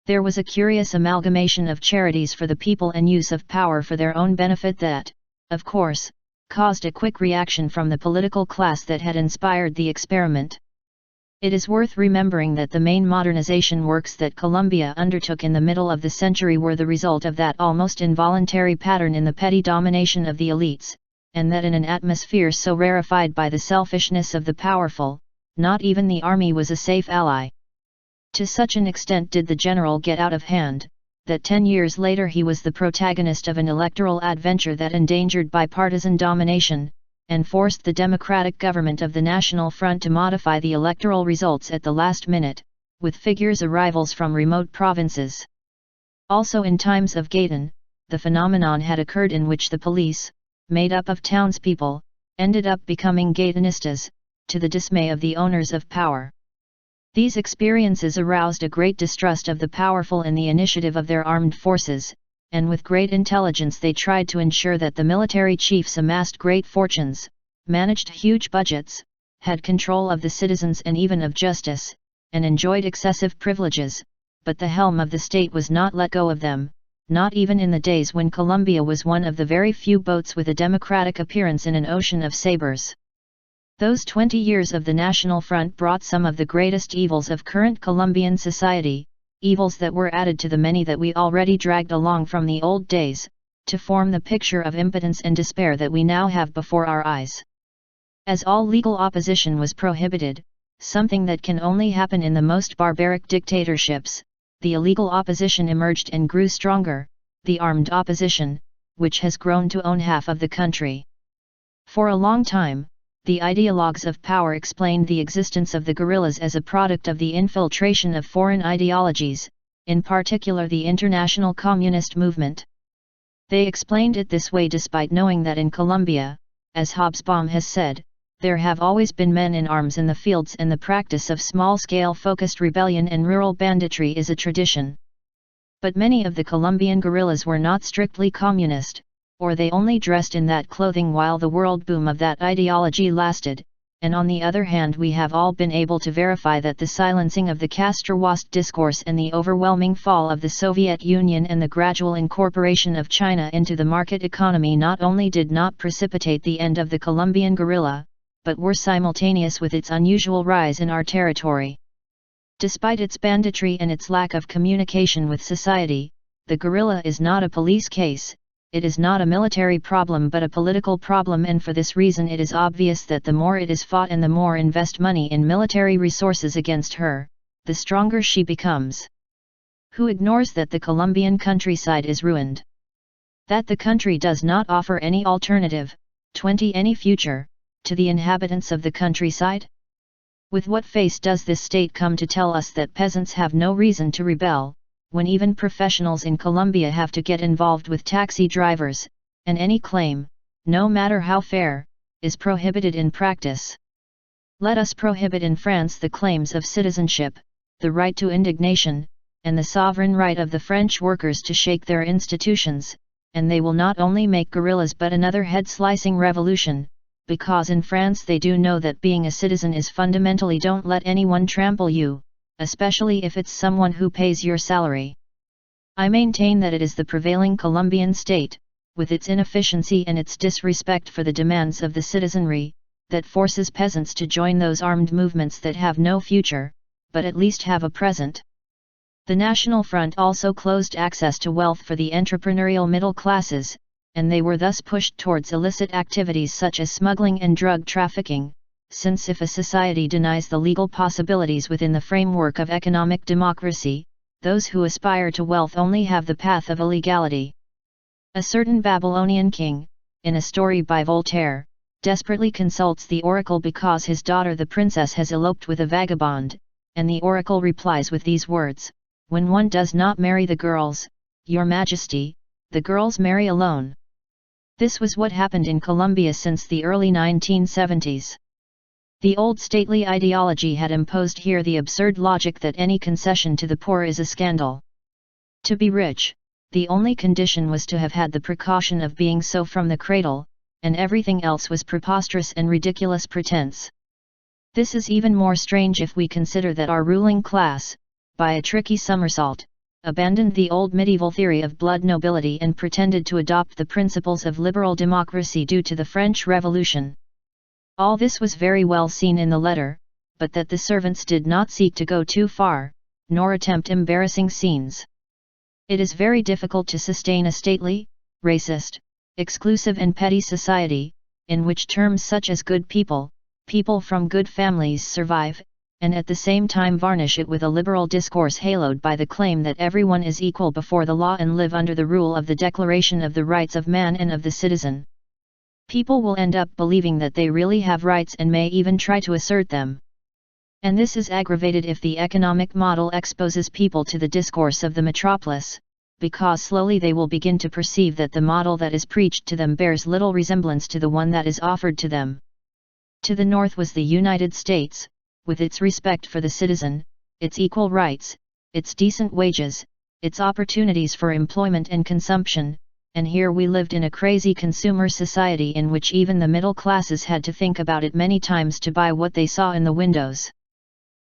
There was a curious amalgamation of charities for the people and use of power for their own benefit that, of course, caused a quick reaction from the political class that had inspired the experiment. It is worth remembering that the main modernization works that Colombia undertook in the middle of the century were the result of that almost involuntary pattern in the petty domination of the elites, and that in an atmosphere so rarefied by the selfishness of the powerful, not even the army was a safe ally. To such an extent did the general get out of hand, that 10 years later he was the protagonist of an electoral adventure that endangered bipartisan domination, and forced the democratic government of the National Front to modify the electoral results at the last minute, with figures arrivals from remote provinces. Also in times of Gaydon, the phenomenon had occurred in which the police, made up of townspeople, ended up becoming Gaydonistas, to the dismay of the owners of power. These experiences aroused a great distrust of the powerful in the initiative of their armed forces, and with great intelligence they tried to ensure that the military chiefs amassed great fortunes, managed huge budgets, had control of the citizens and even of justice, and enjoyed excessive privileges, but the helm of the state was not let go of them, not even in the days when Colombia was one of the very few boats with a democratic appearance in an ocean of sabers. Those 20 years of the National Front brought some of the greatest evils of current Colombian society, evils that were added to the many that we already dragged along from the old days, to form the picture of impotence and despair that we now have before our eyes. As all legal opposition was prohibited, something that can only happen in the most barbaric dictatorships, the illegal opposition emerged and grew stronger, the armed opposition, which has grown to own half of the country. For a long time, the ideologues of power explained the existence of the guerrillas as a product of the infiltration of foreign ideologies, in particular the international communist movement. They explained it this way despite knowing that in Colombia, as Hobsbawm has said, there have always been men in arms in the fields and the practice of small-scale focused rebellion and rural banditry is a tradition. But many of the Colombian guerrillas were not strictly communist, or they only dressed in that clothing while the world boom of that ideology lasted, and on the other hand we have all been able to verify that the silencing of the Castroist discourse and the overwhelming fall of the Soviet Union and the gradual incorporation of China into the market economy not only did not precipitate the end of the Colombian guerrilla, but were simultaneous with its unusual rise in our territory. Despite its banditry and its lack of communication with society, the guerrilla is not a police case. It is not a military problem but a political problem, and for this reason it is obvious that the more it is fought and the more invest money in military resources against her, the stronger she becomes. Who ignores that the Colombian countryside is ruined? That the country does not offer any alternative, any future, to the inhabitants of the countryside? With what face does this state come to tell us that peasants have no reason to rebel, when even professionals in Colombia have to get involved with taxi drivers, and any claim, no matter how fair, is prohibited in practice? Let us prohibit in France the claims of citizenship, the right to indignation, and the sovereign right of the French workers to shake their institutions, and they will not only make guerrillas but another head-slicing revolution, because in France they do know that being a citizen is fundamentally don't let anyone trample you, especially if it's someone who pays your salary. I maintain that it is the prevailing Colombian state, with its inefficiency and its disrespect for the demands of the citizenry, that forces peasants to join those armed movements that have no future, but at least have a present. The National Front also closed access to wealth for the entrepreneurial middle classes, and they were thus pushed towards illicit activities such as smuggling and drug trafficking, since if a society denies the legal possibilities within the framework of economic democracy, those who aspire to wealth only have the path of illegality. A certain Babylonian king, in a story by Voltaire, desperately consults the oracle because his daughter the princess has eloped with a vagabond, and the oracle replies with these words, "When one does not marry the girls, your majesty, the girls marry alone." This was what happened in Colombia since the early 1970s. The old stately ideology had imposed here the absurd logic that any concession to the poor is a scandal. To be rich, the only condition was to have had the precaution of being so from the cradle, and everything else was preposterous and ridiculous pretense. This is even more strange if we consider that our ruling class, by a tricky somersault, abandoned the old medieval theory of blood nobility and pretended to adopt the principles of liberal democracy due to the French Revolution. All this was very well seen in the letter, but that the servants did not seek to go too far, nor attempt embarrassing scenes. It is very difficult to sustain a stately, racist, exclusive and petty society, in which terms such as good people, people from good families survive, and at the same time varnish it with a liberal discourse haloed by the claim that everyone is equal before the law and live under the rule of the Declaration of the Rights of Man and of the Citizen. People will end up believing that they really have rights and may even try to assert them. And this is aggravated if the economic model exposes people to the discourse of the metropolis, because slowly they will begin to perceive that the model that is preached to them bears little resemblance to the one that is offered to them. To the north was the United States, with its respect for the citizen, its equal rights, its decent wages, its opportunities for employment and consumption, and here we lived in a crazy consumer society in which even the middle classes had to think about it many times to buy what they saw in the windows.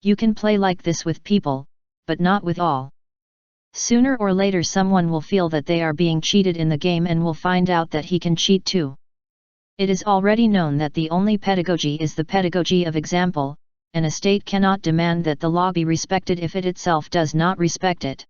You can play like this with people, but not with all. Sooner or later someone will feel that they are being cheated in the game and will find out that he can cheat too. It is already known that the only pedagogy is the pedagogy of example, and a state cannot demand that the law be respected if it itself does not respect it.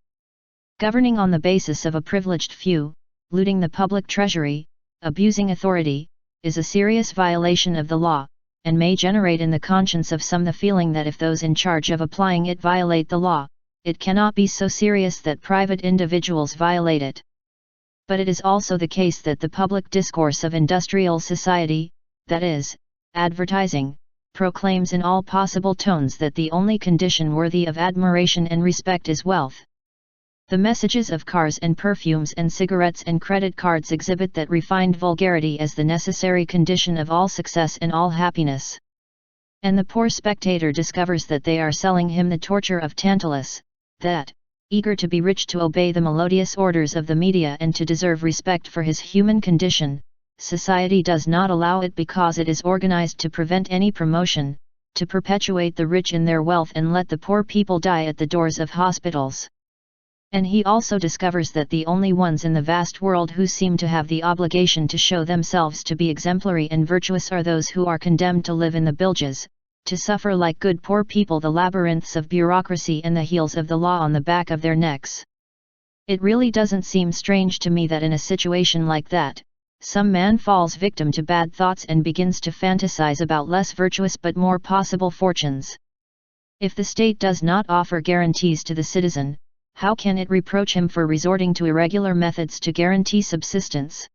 Governing on the basis of a privileged few, looting the public treasury, abusing authority, is a serious violation of the law, and may generate in the conscience of some the feeling that if those in charge of applying it violate the law, it cannot be so serious that private individuals violate it. But it is also the case that the public discourse of industrial society, that is, advertising, proclaims in all possible tones that the only condition worthy of admiration and respect is wealth. The messages of cars and perfumes and cigarettes and credit cards exhibit that refined vulgarity as the necessary condition of all success and all happiness. And the poor spectator discovers that they are selling him the torture of Tantalus, that, eager to be rich to obey the melodious orders of the media and to deserve respect for his human condition, society does not allow it because it is organized to prevent any promotion, to perpetuate the rich in their wealth and let the poor people die at the doors of hospitals. And he also discovers that the only ones in the vast world who seem to have the obligation to show themselves to be exemplary and virtuous are those who are condemned to live in the bilges, to suffer like good poor people the labyrinths of bureaucracy and the heels of the law on the back of their necks. It really doesn't seem strange to me that in a situation like that, some man falls victim to bad thoughts and begins to fantasize about less virtuous but more possible fortunes. If the state does not offer guarantees to the citizen, how can it reproach him for resorting to irregular methods to guarantee subsistence?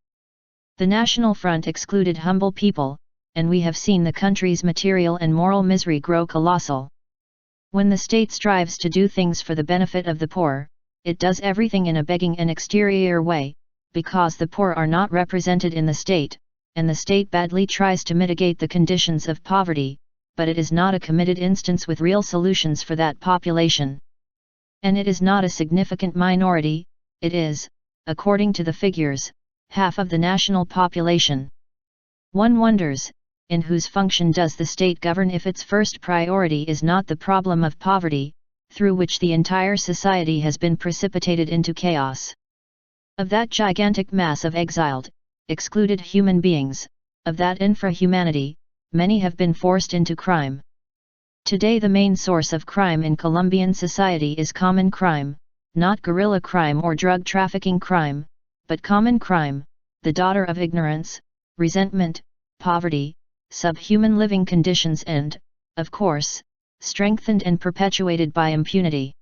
The National Front excluded humble people, and we have seen the country's material and moral misery grow colossal. When the state strives to do things for the benefit of the poor, it does everything in a begging and exterior way, because the poor are not represented in the state, and the state badly tries to mitigate the conditions of poverty, but it is not a committed instance with real solutions for that population. And it is not a significant minority, it is, according to the figures, half of the national population. One wonders, in whose function does the state govern if its first priority is not the problem of poverty, through which the entire society has been precipitated into chaos. Of that gigantic mass of exiled, excluded human beings, of that infrahumanity, many have been forced into crime. Today the main source of crime in Colombian society is common crime, not guerrilla crime or drug trafficking crime, but common crime, the daughter of ignorance, resentment, poverty, subhuman living conditions and, of course, strengthened and perpetuated by impunity.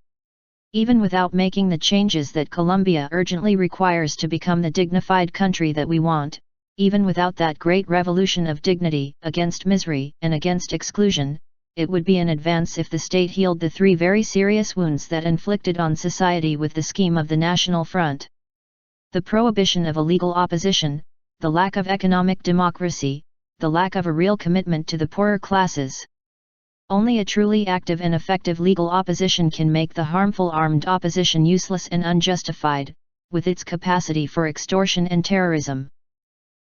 Even without making the changes that Colombia urgently requires to become the dignified country that we want, even without that great revolution of dignity against misery and against exclusion, it would be an advance if the state healed the three very serious wounds that inflicted on society with the scheme of the National Front. The prohibition of illegal opposition, the lack of economic democracy, the lack of a real commitment to the poorer classes. Only a truly active and effective legal opposition can make the harmful armed opposition useless and unjustified, with its capacity for extortion and terrorism.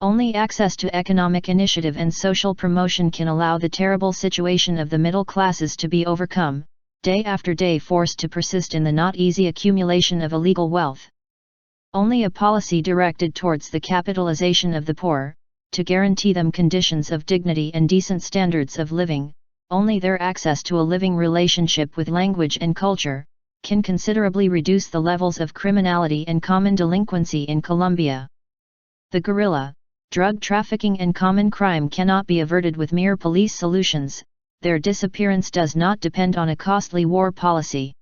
Only access to economic initiative and social promotion can allow the terrible situation of the middle classes to be overcome, day after day forced to persist in the not easy accumulation of illegal wealth. Only a policy directed towards the capitalization of the poor, to guarantee them conditions of dignity and decent standards of living, only their access to a living relationship with language and culture, can considerably reduce the levels of criminality and common delinquency in Colombia. The guerrilla, drug trafficking and common crime cannot be averted with mere police solutions. Their disappearance does not depend on a costly war policy.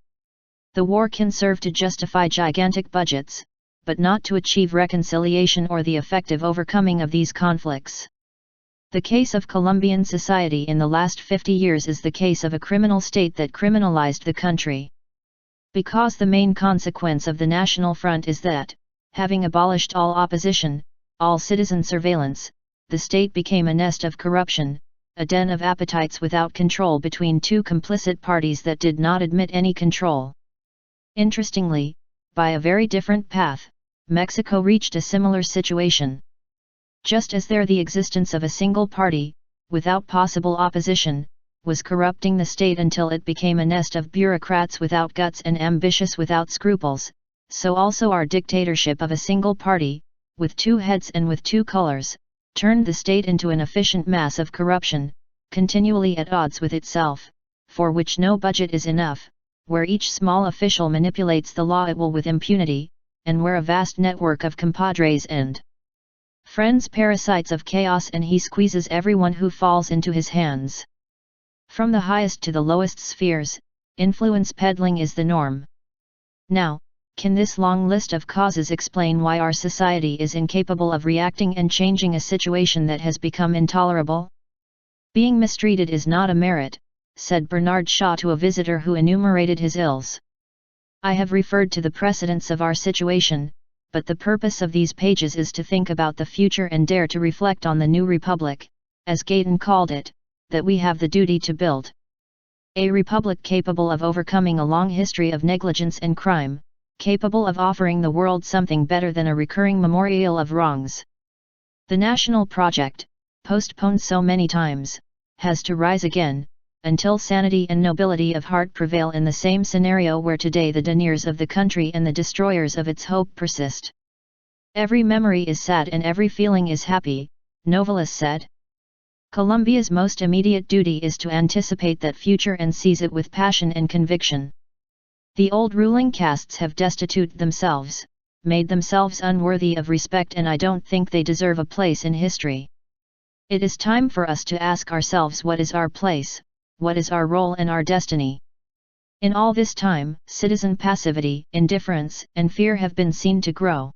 The war can serve to justify gigantic budgets, but not to achieve reconciliation or the effective overcoming of these conflicts. The case of Colombian society in the last 50 years is the case of a criminal state that criminalized the country. Because the main consequence of the National Front is that, having abolished all opposition, all citizen surveillance, the state became a nest of corruption, a den of appetites without control between two complicit parties that did not admit any control. Interestingly, by a very different path, Mexico reached a similar situation. Just as there the existence of a single party, without possible opposition, was corrupting the state until it became a nest of bureaucrats without guts and ambitious without scruples, so also our dictatorship of a single party, with two heads and with two colors, turned the state into an efficient mass of corruption, continually at odds with itself, for which no budget is enough, where each small official manipulates the law at will with impunity, and where a vast network of compadres and friends parasites of chaos, and he squeezes everyone who falls into his hands. From the highest to the lowest spheres, influence peddling is the norm. Now, can this long list of causes explain why our society is incapable of reacting and changing a situation that has become intolerable? Being mistreated is not a merit, said Bernard Shaw to a visitor who enumerated his ills. I have referred to the precedents of our situation, but the purpose of these pages is to think about the future and dare to reflect on the new republic, as Gayton called it, that we have the duty to build. A republic capable of overcoming a long history of negligence and crime, capable of offering the world something better than a recurring memorial of wrongs. The national project, postponed so many times, has to rise again, until sanity and nobility of heart prevail in the same scenario where today the deniers of the country and the destroyers of its hope persist. Every memory is sad and every feeling is happy, Novalis said. Colombia's most immediate duty is to anticipate that future and seize it with passion and conviction. The old ruling castes have destituted themselves, made themselves unworthy of respect, and I don't think they deserve a place in history. It is time for us to ask ourselves what is our place, what is our role and our destiny. In all this time, citizen passivity, indifference, and fear have been seen to grow.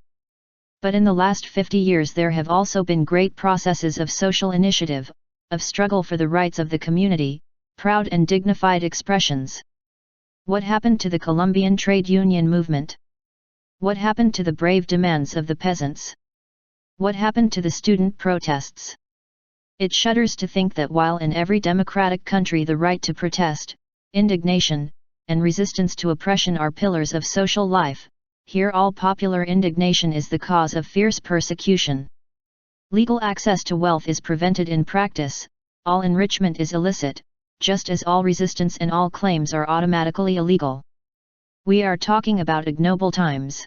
But in the last 50 years there have also been great processes of social initiative, of struggle for the rights of the community, proud and dignified expressions. What happened to the Colombian trade union movement? What happened to the brave demands of the peasants? What happened to the student protests? It shudders to think that while in every democratic country the right to protest, indignation, and resistance to oppression are pillars of social life, here all popular indignation is the cause of fierce persecution. Legal access to wealth is prevented in practice, all enrichment is illicit, just as all resistance and all claims are automatically illegal. We are talking about ignoble times.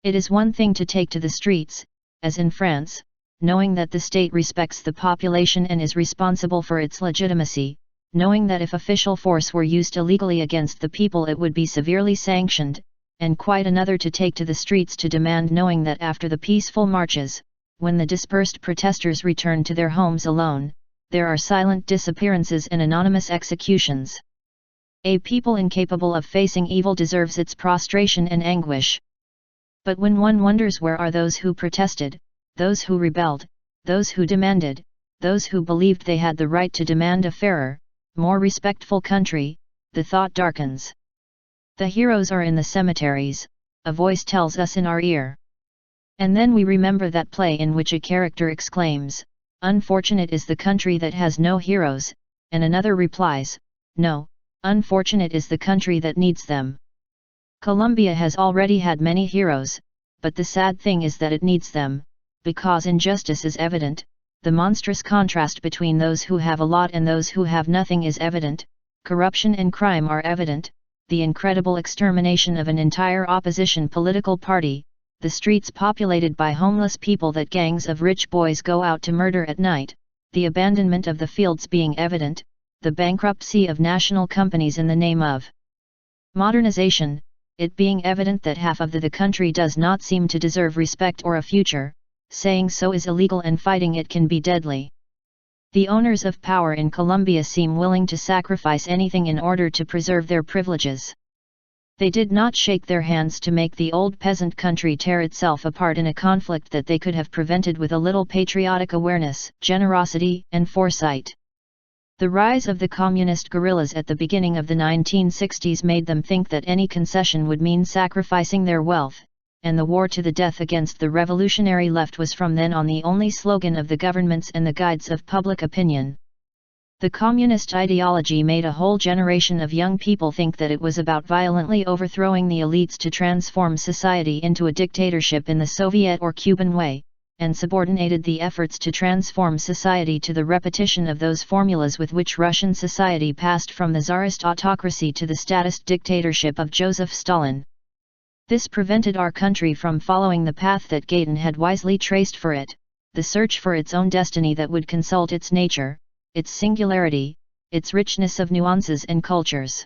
It is one thing to take to the streets, as in France, knowing that the state respects the population and is responsible for its legitimacy, knowing that if official force were used illegally against the people it would be severely sanctioned, and quite another to take to the streets to demand, knowing that after the peaceful marches, when the dispersed protesters return to their homes alone, there are silent disappearances and anonymous executions. A people incapable of facing evil deserves its prostration and anguish. But when one wonders where are those who protested, those who rebelled, those who demanded, those who believed they had the right to demand a fairer, more respectful country, the thought darkens. The heroes are in the cemeteries, a voice tells us in our ear. And then we remember that play in which a character exclaims, "Unfortunate is the country that has no heroes," and another replies, "No, unfortunate is the country that needs them." Colombia has already had many heroes, but the sad thing is that it needs them, because injustice is evident, the monstrous contrast between those who have a lot and those who have nothing is evident, corruption and crime are evident, the incredible extermination of an entire opposition political party, the streets populated by homeless people that gangs of rich boys go out to murder at night, the abandonment of the fields being evident, the bankruptcy of national companies in the name of modernization, it being evident that half of the country does not seem to deserve respect or a future, saying so is illegal and fighting it can be deadly. The owners of power in Colombia seem willing to sacrifice anything in order to preserve their privileges. They did not shake their hands to make the old peasant country tear itself apart in a conflict that they could have prevented with a little patriotic awareness, generosity, and foresight. The rise of the communist guerrillas at the beginning of the 1960s made them think that any concession would mean sacrificing their wealth, and the war to the death against the revolutionary left was from then on the only slogan of the governments and the guides of public opinion. The communist ideology made a whole generation of young people think that it was about violently overthrowing the elites to transform society into a dictatorship in the Soviet or Cuban way, and subordinated the efforts to transform society to the repetition of those formulas with which Russian society passed from the Tsarist autocracy to the statist dictatorship of Joseph Stalin. This prevented our country from following the path that Gaydon had wisely traced for it, the search for its own destiny that would consult its nature, its singularity, its richness of nuances and cultures.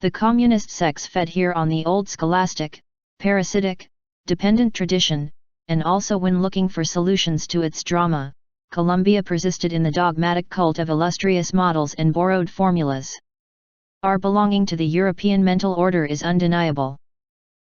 The communist sects fed here on the old scholastic, parasitic, dependent tradition, and also when looking for solutions to its drama, Colombia persisted in the dogmatic cult of illustrious models and borrowed formulas. Our belonging to the European mental order is undeniable.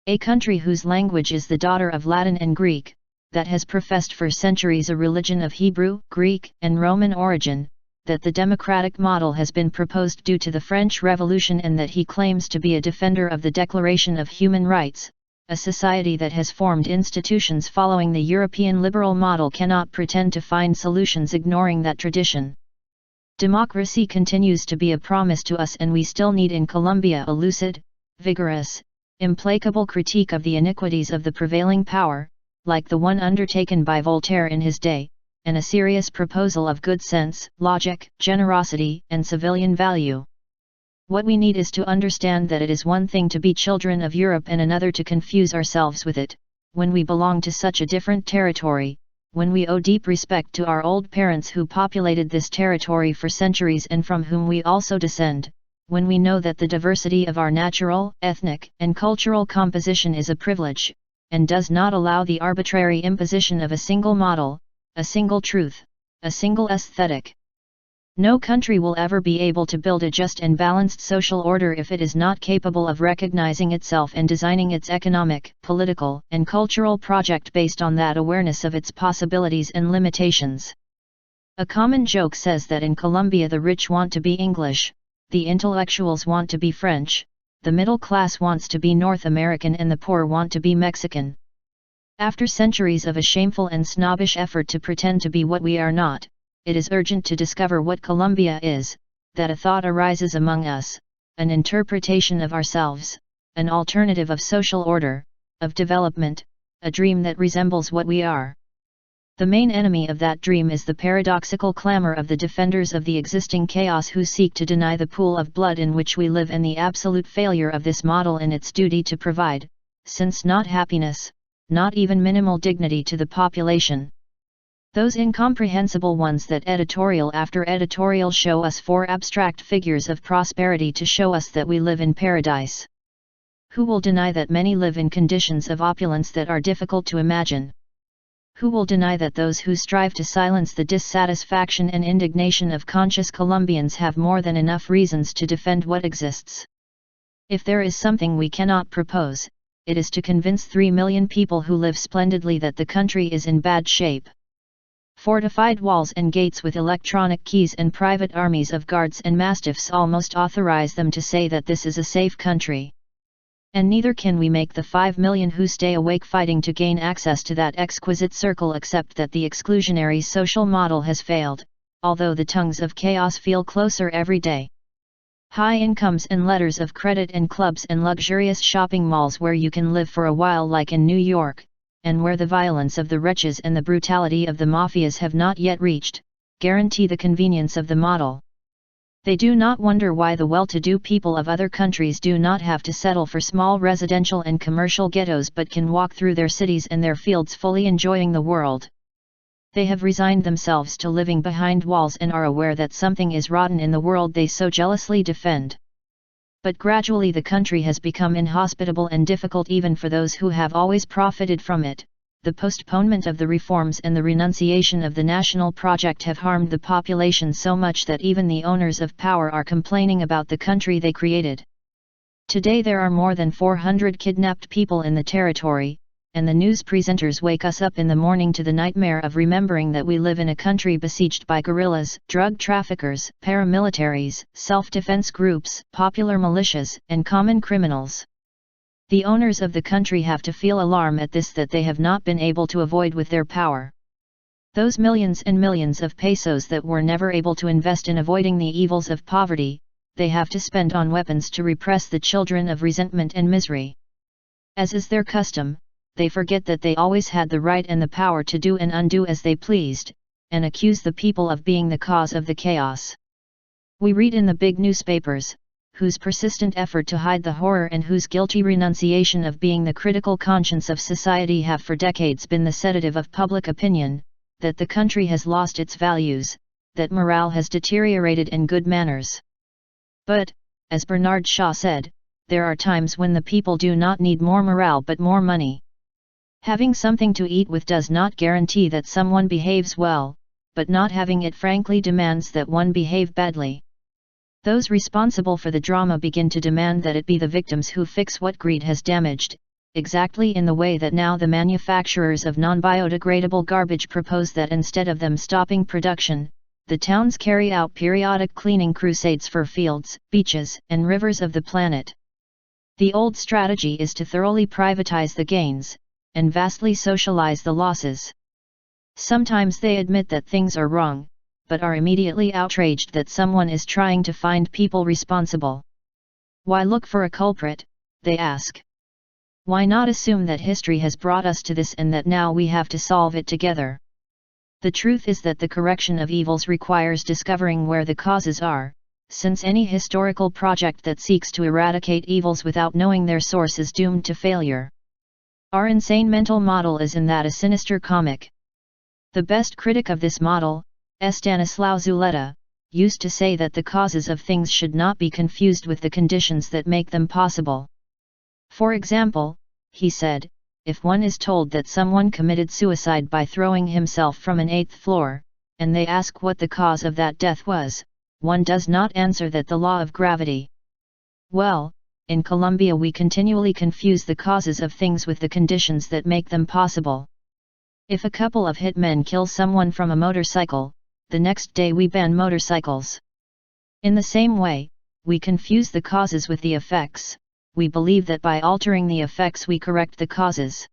A country whose language is the daughter of Latin and Greek, that has professed for centuries a religion of Hebrew, Greek, and Roman origin, that the democratic model has been proposed due to the French Revolution and that he claims to be a defender of the Declaration of Human Rights, a society that has formed institutions following the European liberal model cannot pretend to find solutions ignoring that tradition. Democracy continues to be a promise to us and we still need in Colombia a lucid, vigorous, implacable critique of the iniquities of the prevailing power, like the one undertaken by Voltaire in his day, and a serious proposal of good sense, logic, generosity, and civilian value. What we need is to understand that it is one thing to be children of Europe and another to confuse ourselves with it, when we belong to such a different territory, when we owe deep respect to our old parents who populated this territory for centuries and from whom we also descend, when we know that the diversity of our natural, ethnic, and cultural composition is a privilege, and does not allow the arbitrary imposition of a single model, a single truth, a single aesthetic. No country will ever be able to build a just and balanced social order if it is not capable of recognizing itself and designing its economic, political, and cultural project based on that awareness of its possibilities and limitations. A common joke says that in Colombia the rich want to be English, the intellectuals want to be French, the middle class wants to be North American and the poor want to be Mexican. After centuries of a shameful and snobbish effort to pretend to be what we are not, it is urgent to discover what Colombia is, that a thought arises among us, an interpretation of ourselves, an alternative of social order, of development, a dream that resembles what we are. The main enemy of that dream is the paradoxical clamor of the defenders of the existing chaos who seek to deny the pool of blood in which we live and the absolute failure of this model in its duty to provide, since not happiness, not even minimal dignity to the population. Those incomprehensible ones that editorial after editorial show us four abstract figures of prosperity to show us that we live in paradise. Who will deny that many live in conditions of opulence that are difficult to imagine? Who will deny that those who strive to silence the dissatisfaction and indignation of conscious Colombians have more than enough reasons to defend what exists? If there is something we cannot propose, it is to convince 3 million people who live splendidly that the country is in bad shape. Fortified walls and gates with electronic keys and private armies of guards and mastiffs almost authorize them to say that this is a safe country. And neither can we make the 5 million who stay awake fighting to gain access to that exquisite circle accept that the exclusionary social model has failed, although the tongues of chaos feel closer every day. High incomes and letters of credit and clubs and luxurious shopping malls where you can live for a while like in New York, and where the violence of the wretches and the brutality of the mafias have not yet reached, guarantee the convenience of the model. They do not wonder why the well-to-do people of other countries do not have to settle for small residential and commercial ghettos but can walk through their cities and their fields fully enjoying the world. They have resigned themselves to living behind walls and are aware that something is rotten in the world they so jealously defend. But gradually the country has become inhospitable and difficult even for those who have always profited from it. The postponement of the reforms and the renunciation of the national project have harmed the population so much that even the owners of power are complaining about the country they created. Today there are more than 400 kidnapped people in the territory, and the news presenters wake us up in the morning to the nightmare of remembering that we live in a country besieged by guerrillas, drug traffickers, paramilitaries, self-defense groups, popular militias, and common criminals. The owners of the country have to feel alarm at this that they have not been able to avoid with their power. Those millions and millions of pesos that were never able to invest in avoiding the evils of poverty, they have to spend on weapons to repress the children of resentment and misery. As is their custom, they forget that they always had the right and the power to do and undo as they pleased, and accuse the people of being the cause of the chaos. We read in the big newspapers, whose persistent effort to hide the horror and whose guilty renunciation of being the critical conscience of society have for decades been the sedative of public opinion, that the country has lost its values, that morale has deteriorated and good manners. But, as Bernard Shaw said, there are times when the people do not need more morale but more money. Having something to eat with does not guarantee that someone behaves well, but not having it frankly demands that one behave badly. Those responsible for the drama begin to demand that it be the victims who fix what greed has damaged, exactly in the way that now the manufacturers of non-biodegradable garbage propose that instead of them stopping production, the towns carry out periodic cleaning crusades for fields, beaches, and rivers of the planet. The old strategy is to thoroughly privatize the gains, and vastly socialize the losses. Sometimes they admit that things are wrong, but are immediately outraged that someone is trying to find people responsible. Why look for a culprit, they ask. Why not assume that history has brought us to this and that now we have to solve it together? The truth is that the correction of evils requires discovering where the causes are, since any historical project that seeks to eradicate evils without knowing their source is doomed to failure. Our insane mental model is in that a sinister comic. The best critic of this model, Stanislaw Zuleta, used to say that the causes of things should not be confused with the conditions that make them possible. For example, he said, if one is told that someone committed suicide by throwing himself from an 8th floor, and they ask what the cause of that death was, one does not answer that the law of gravity. Well, in Colombia we continually confuse the causes of things with the conditions that make them possible. If a couple of hitmen kill someone from a motorcycle, the next day we ban motorcycles. In the same way, we confuse the causes with the effects. We believe that by altering the effects we correct the causes.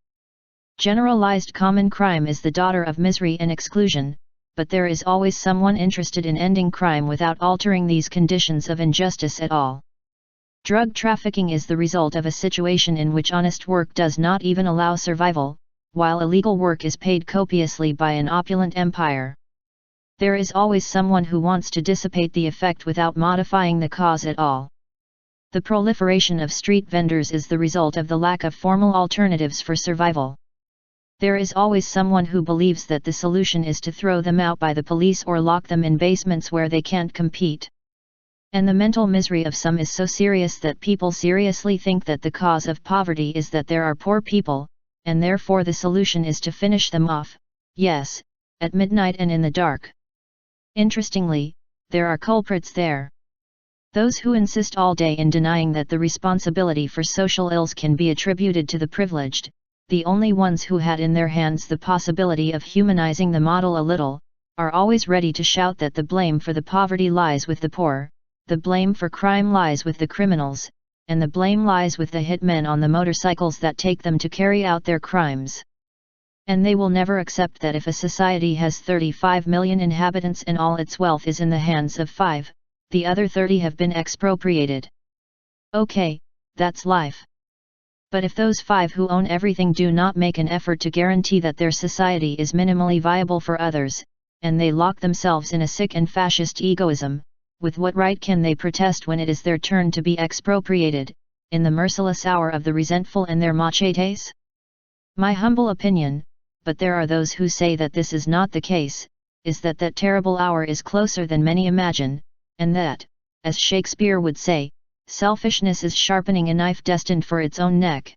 Generalized common crime is the daughter of misery and exclusion, but there is always someone interested in ending crime without altering these conditions of injustice at all. Drug trafficking is the result of a situation in which honest work does not even allow survival, while illegal work is paid copiously by an opulent empire. There is always someone who wants to dissipate the effect without modifying the cause at all. The proliferation of street vendors is the result of the lack of formal alternatives for survival. There is always someone who believes that the solution is to throw them out by the police or lock them in basements where they can't compete. And the mental misery of some is so serious that people seriously think that the cause of poverty is that there are poor people, and therefore the solution is to finish them off, yes, at midnight and in the dark. Interestingly, there are culprits there. Those who insist all day in denying that the responsibility for social ills can be attributed to the privileged, the only ones who had in their hands the possibility of humanizing the model a little, are always ready to shout that the blame for the poverty lies with the poor, the blame for crime lies with the criminals, and the blame lies with the hitmen on the motorcycles that take them to carry out their crimes. And they will never accept that if a society has 35 million inhabitants and all its wealth is in the hands of 5, the other 30 have been expropriated. Okay, that's life. But if those 5 who own everything do not make an effort to guarantee that their society is minimally viable for others, and they lock themselves in a sick and fascist egoism, with what right can they protest when it is their turn to be expropriated, in the merciless hour of the resentful and their machetes? My humble opinion, but there are those who say that this is not the case, is that that terrible hour is closer than many imagine, and that, as Shakespeare would say, selfishness is sharpening a knife destined for its own neck.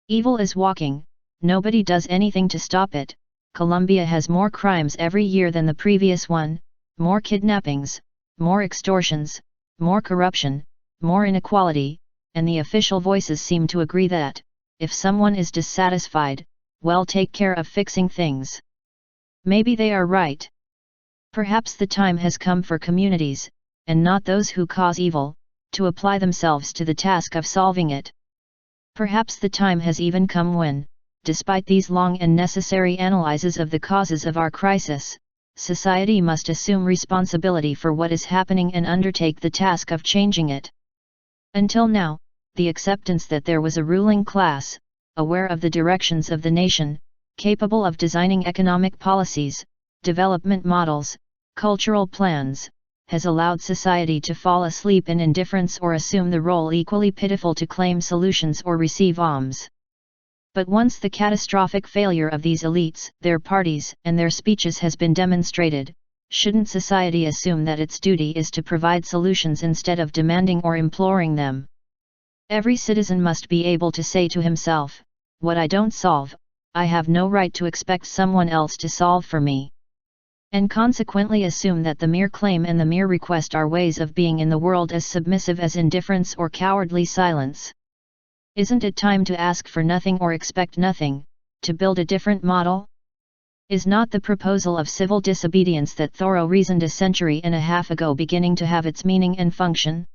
Evil is walking, nobody does anything to stop it. Colombia has more crimes every year than the previous one, more kidnappings, more extortions, more corruption, more inequality, and the official voices seem to agree that, if someone is dissatisfied, well, take care of fixing things. Maybe they are right. Perhaps the time has come for communities, and not those who cause evil, to apply themselves to the task of solving it. Perhaps the time has even come when, despite these long and necessary analyses of the causes of our crisis, society must assume responsibility for what is happening and undertake the task of changing it. Until now, the acceptance that there was a ruling class, aware of the directions of the nation, capable of designing economic policies, development models, cultural plans, has allowed society to fall asleep in indifference or assume the role equally pitiful to claim solutions or receive alms. But once the catastrophic failure of these elites, their parties, and their speeches has been demonstrated, shouldn't society assume that its duty is to provide solutions instead of demanding or imploring them? Every citizen must be able to say to himself, what I don't solve, I have no right to expect someone else to solve for me. And consequently assume that the mere claim and the mere request are ways of being in the world as submissive as indifference or cowardly silence. Isn't it time to ask for nothing or expect nothing, to build a different model? Is not the proposal of civil disobedience that Thoreau reasoned a century and a half ago beginning to have its meaning and function?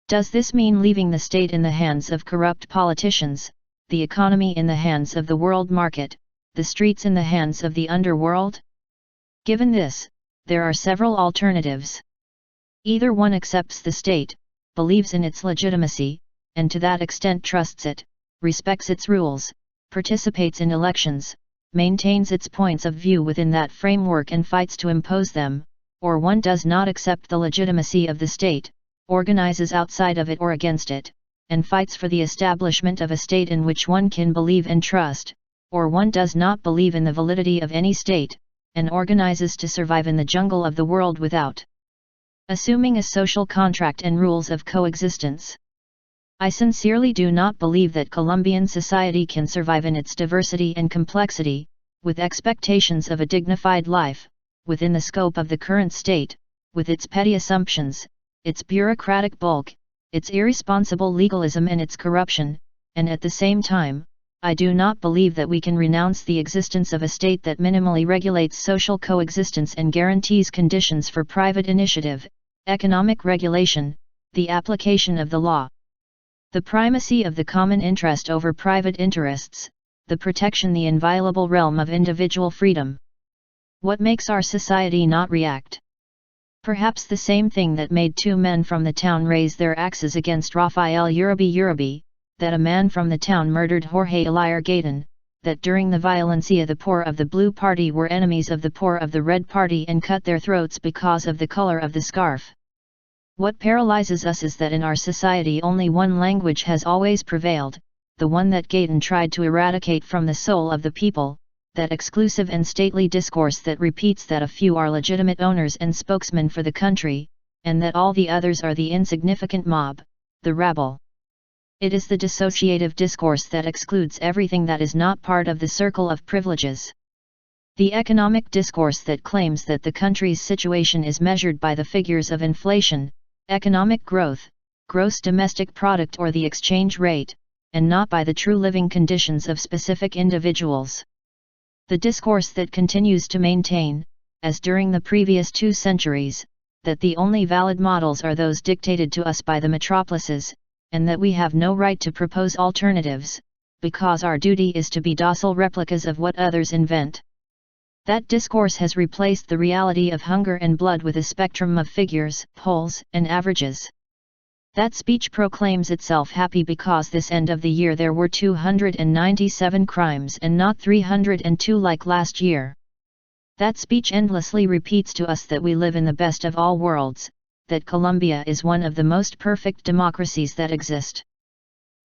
Does this mean leaving the state in the hands of corrupt politicians, the economy in the hands of the world market, the streets in the hands of the underworld? Given this, there are several alternatives. Either one accepts the state, believes in its legitimacy, and to that extent trusts it, respects its rules, participates in elections, maintains its points of view within that framework and fights to impose them, or one does not accept the legitimacy of the state, organizes outside of it or against it, and fights for the establishment of a state in which one can believe and trust, or one does not believe in the validity of any state, and organizes to survive in the jungle of the world without. Assuming a social contract and rules of coexistence. I sincerely do not believe that Colombian society can survive in its diversity and complexity, with expectations of a dignified life, within the scope of the current state, with its petty assumptions, its bureaucratic bulk, its irresponsible legalism and its corruption, and at the same time, I do not believe that we can renounce the existence of a state that minimally regulates social coexistence and guarantees conditions for private initiative, economic regulation, the application of the law. The primacy of the common interest over private interests, the protection the inviolable realm of individual freedom. What makes our society not react? Perhaps the same thing that made two men from the town raise their axes against Rafael Uribe, that a man from the town murdered Jorge Eliar Gayton, that during the violencia the poor of the Blue Party were enemies of the poor of the Red Party and cut their throats because of the color of the scarf. What paralyzes us is that in our society only one language has always prevailed, the one that Gayton tried to eradicate from the soul of the people, that exclusive and stately discourse that repeats that a few are legitimate owners and spokesmen for the country, and that all the others are the insignificant mob, the rabble. It is the dissociative discourse that excludes everything that is not part of the circle of privileges. The economic discourse that claims that the country's situation is measured by the figures of inflation, economic growth, gross domestic product or the exchange rate, and not by the true living conditions of specific individuals. The discourse that continues to maintain, as during the previous 2 centuries, that the only valid models are those dictated to us by the metropolises, and that we have no right to propose alternatives, because our duty is to be docile replicas of what others invent. That discourse has replaced the reality of hunger and blood with a spectrum of figures, polls, and averages. That speech proclaims itself happy because this end of the year there were 297 crimes and not 302 like last year. That speech endlessly repeats to us that we live in the best of all worlds, that Colombia is one of the most perfect democracies that exist.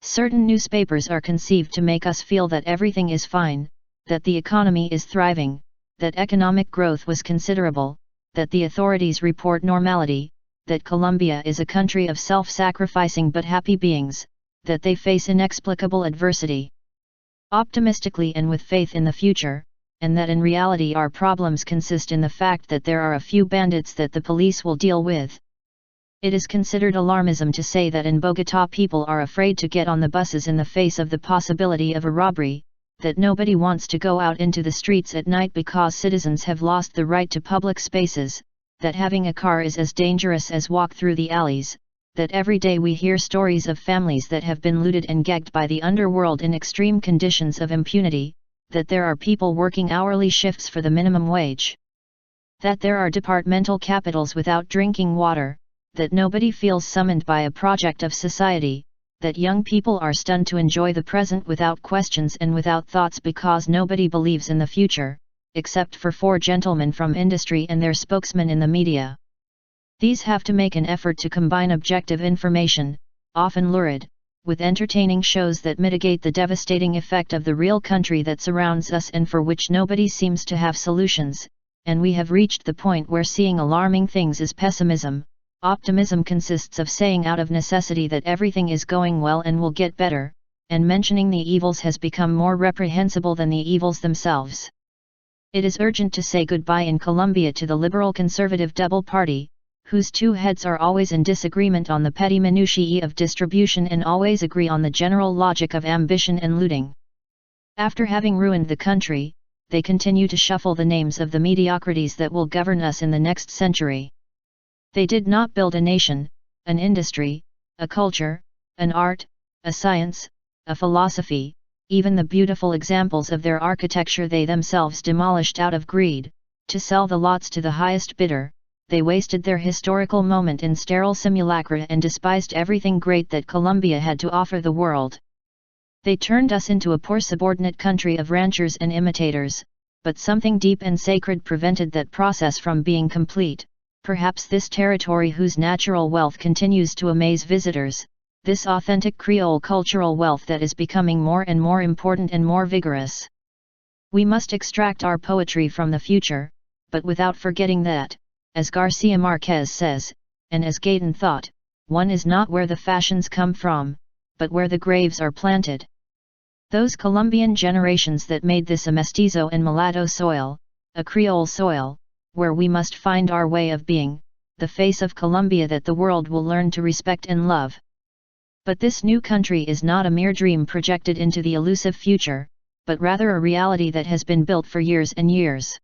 Certain newspapers are conceived to make us feel that everything is fine, that the economy is thriving, that economic growth was considerable, that the authorities report normality, that Colombia is a country of self-sacrificing but happy beings, that they face inexplicable adversity optimistically and with faith in the future, and that in reality our problems consist in the fact that there are a few bandits that the police will deal with. It is considered alarmism to say that in Bogotá people are afraid to get on the buses in the face of the possibility of a robbery, that nobody wants to go out into the streets at night because citizens have lost the right to public spaces, that having a car is as dangerous as walk through the alleys, that every day we hear stories of families that have been looted and gagged by the underworld in extreme conditions of impunity, that there are people working hourly shifts for the minimum wage, that there are departmental capitals without drinking water, that nobody feels summoned by a project of society, that young people are stunned to enjoy the present without questions and without thoughts because nobody believes in the future, except for 4 gentlemen from industry and their spokesman in the media. These have to make an effort to combine objective information, often lurid, with entertaining shows that mitigate the devastating effect of the real country that surrounds us and for which nobody seems to have solutions, and we have reached the point where seeing alarming things is pessimism. Optimism consists of saying out of necessity that everything is going well and will get better, and mentioning the evils has become more reprehensible than the evils themselves. It is urgent to say goodbye in Colombia to the liberal-conservative double party, whose 2 heads are always in disagreement on the petty minutiae of distribution and always agree on the general logic of ambition and looting. After having ruined the country, they continue to shuffle the names of the mediocrities that will govern us in the next century. They did not build a nation, an industry, a culture, an art, a science, a philosophy, even the beautiful examples of their architecture they themselves demolished out of greed, to sell the lots to the highest bidder. They wasted their historical moment in sterile simulacra and despised everything great that Colombia had to offer the world. They turned us into a poor subordinate country of ranchers and imitators, but something deep and sacred prevented that process from being complete. Perhaps this territory whose natural wealth continues to amaze visitors, this authentic Creole cultural wealth that is becoming more and more important and more vigorous. We must extract our poetry from the future, but without forgetting that, as Garcia Marquez says, and as Gaydon thought, one is not where the fashions come from, but where the graves are planted. Those Colombian generations that made this a mestizo and mulatto soil, a Creole soil, where we must find our way of being, the face of Colombia that the world will learn to respect and love. But this new country is not a mere dream projected into the elusive future, but rather a reality that has been built for years and years.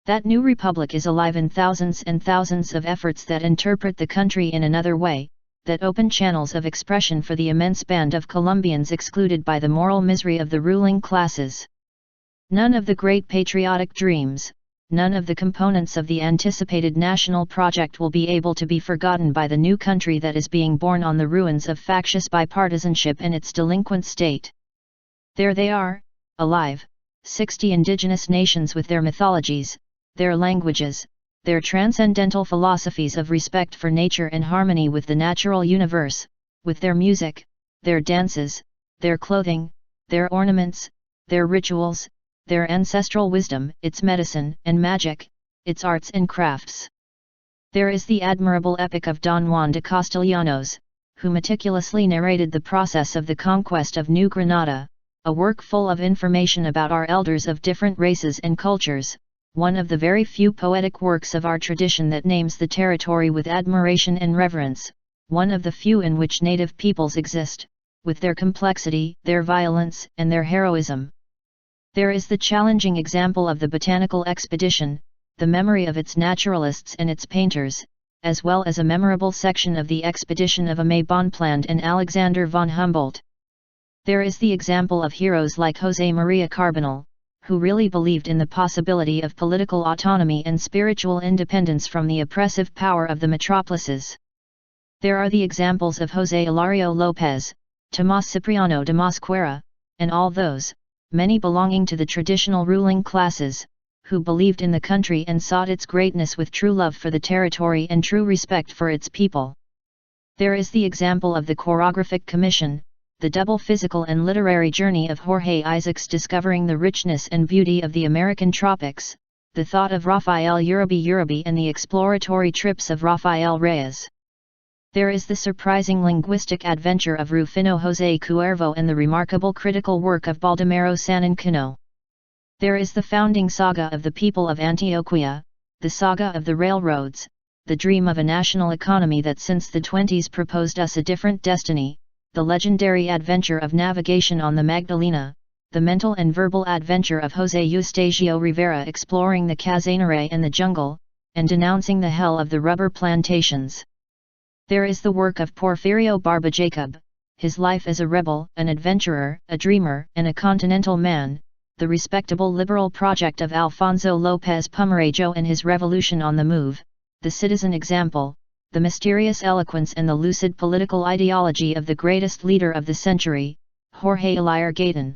That new republic is alive in thousands and thousands of efforts that interpret the country in another way, that open channels of expression for the immense band of Colombians excluded by the moral misery of the ruling classes. None of the great patriotic dreams, none of the components of the anticipated national project will be able to be forgotten by the new country that is being born on the ruins of factious bipartisanship and its delinquent state. There they are, alive, 60 indigenous nations with their mythologies, their languages, their transcendental philosophies of respect for nature and harmony with the natural universe, with their music, their dances, their clothing, their ornaments, their rituals, their ancestral wisdom, its medicine and magic, its arts and crafts. There is the admirable epic of Don Juan de Castellanos, who meticulously narrated the process of the conquest of New Granada, a work full of information about our elders of different races and cultures, one of the very few poetic works of our tradition that names the territory with admiration and reverence, one of the few in which native peoples exist, with their complexity, their violence, and their heroism. There is the challenging example of the botanical expedition, the memory of its naturalists and its painters, as well as a memorable section of the expedition of Aimé Bonpland and Alexander von Humboldt. There is the example of heroes like José María Carbonell, who really believed in the possibility of political autonomy and spiritual independence from the oppressive power of the metropolises. There are the examples of José Hilario López, Tomás Cipriano de Mosquera, and all those, many belonging to the traditional ruling classes, who believed in the country and sought its greatness with true love for the territory and true respect for its people. There is the example of the Choreographic Commission, the double physical and literary journey of Jorge Isaacs discovering the richness and beauty of the American tropics, the thought of Rafael Uribe and the exploratory trips of Rafael Reyes. There is the surprising linguistic adventure of Rufino José Cuervo and the remarkable critical work of Baldomero Sanincano. There is the founding saga of the people of Antioquia, the saga of the railroads, the dream of a national economy that since the 20s proposed us a different destiny, the legendary adventure of navigation on the Magdalena, the mental and verbal adventure of José Eustaquio Rivera exploring the Casanare and the jungle, and denouncing the hell of the rubber plantations. There is the work of Porfirio Barba Jacob, his life as a rebel, an adventurer, a dreamer, and a continental man, the respectable liberal project of Alfonso López Pumarejo and his revolution on the move, the citizen example, the mysterious eloquence and the lucid political ideology of the greatest leader of the century, Jorge Eliar Gayton.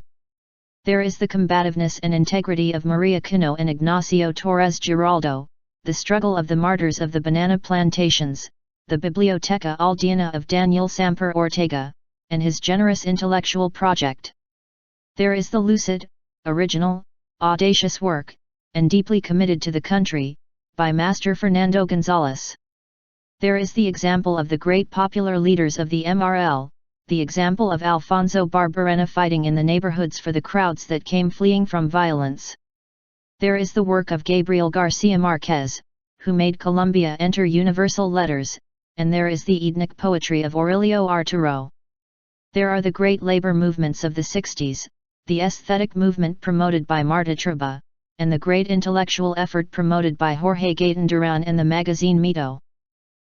There is the combativeness and integrity of Maria Cano and Ignacio Torres Giraldo, the struggle of the martyrs of the banana plantations, the Biblioteca Aldeana of Daniel Samper Ortega, and his generous intellectual project. There is the lucid, original, audacious work, and deeply committed to the country, by Master Fernando González. There is the example of the great popular leaders of the MRL, the example of Alfonso Barberena fighting in the neighborhoods for the crowds that came fleeing from violence. There is the work of Gabriel Garcia Marquez, who made Colombia enter universal letters, and there is the Edenic poetry of Aurelio Arturo. There are the great labor movements of the 60s, the aesthetic movement promoted by Marta Truba, and the great intellectual effort promoted by Jorge Gayton Duran and the magazine Mito.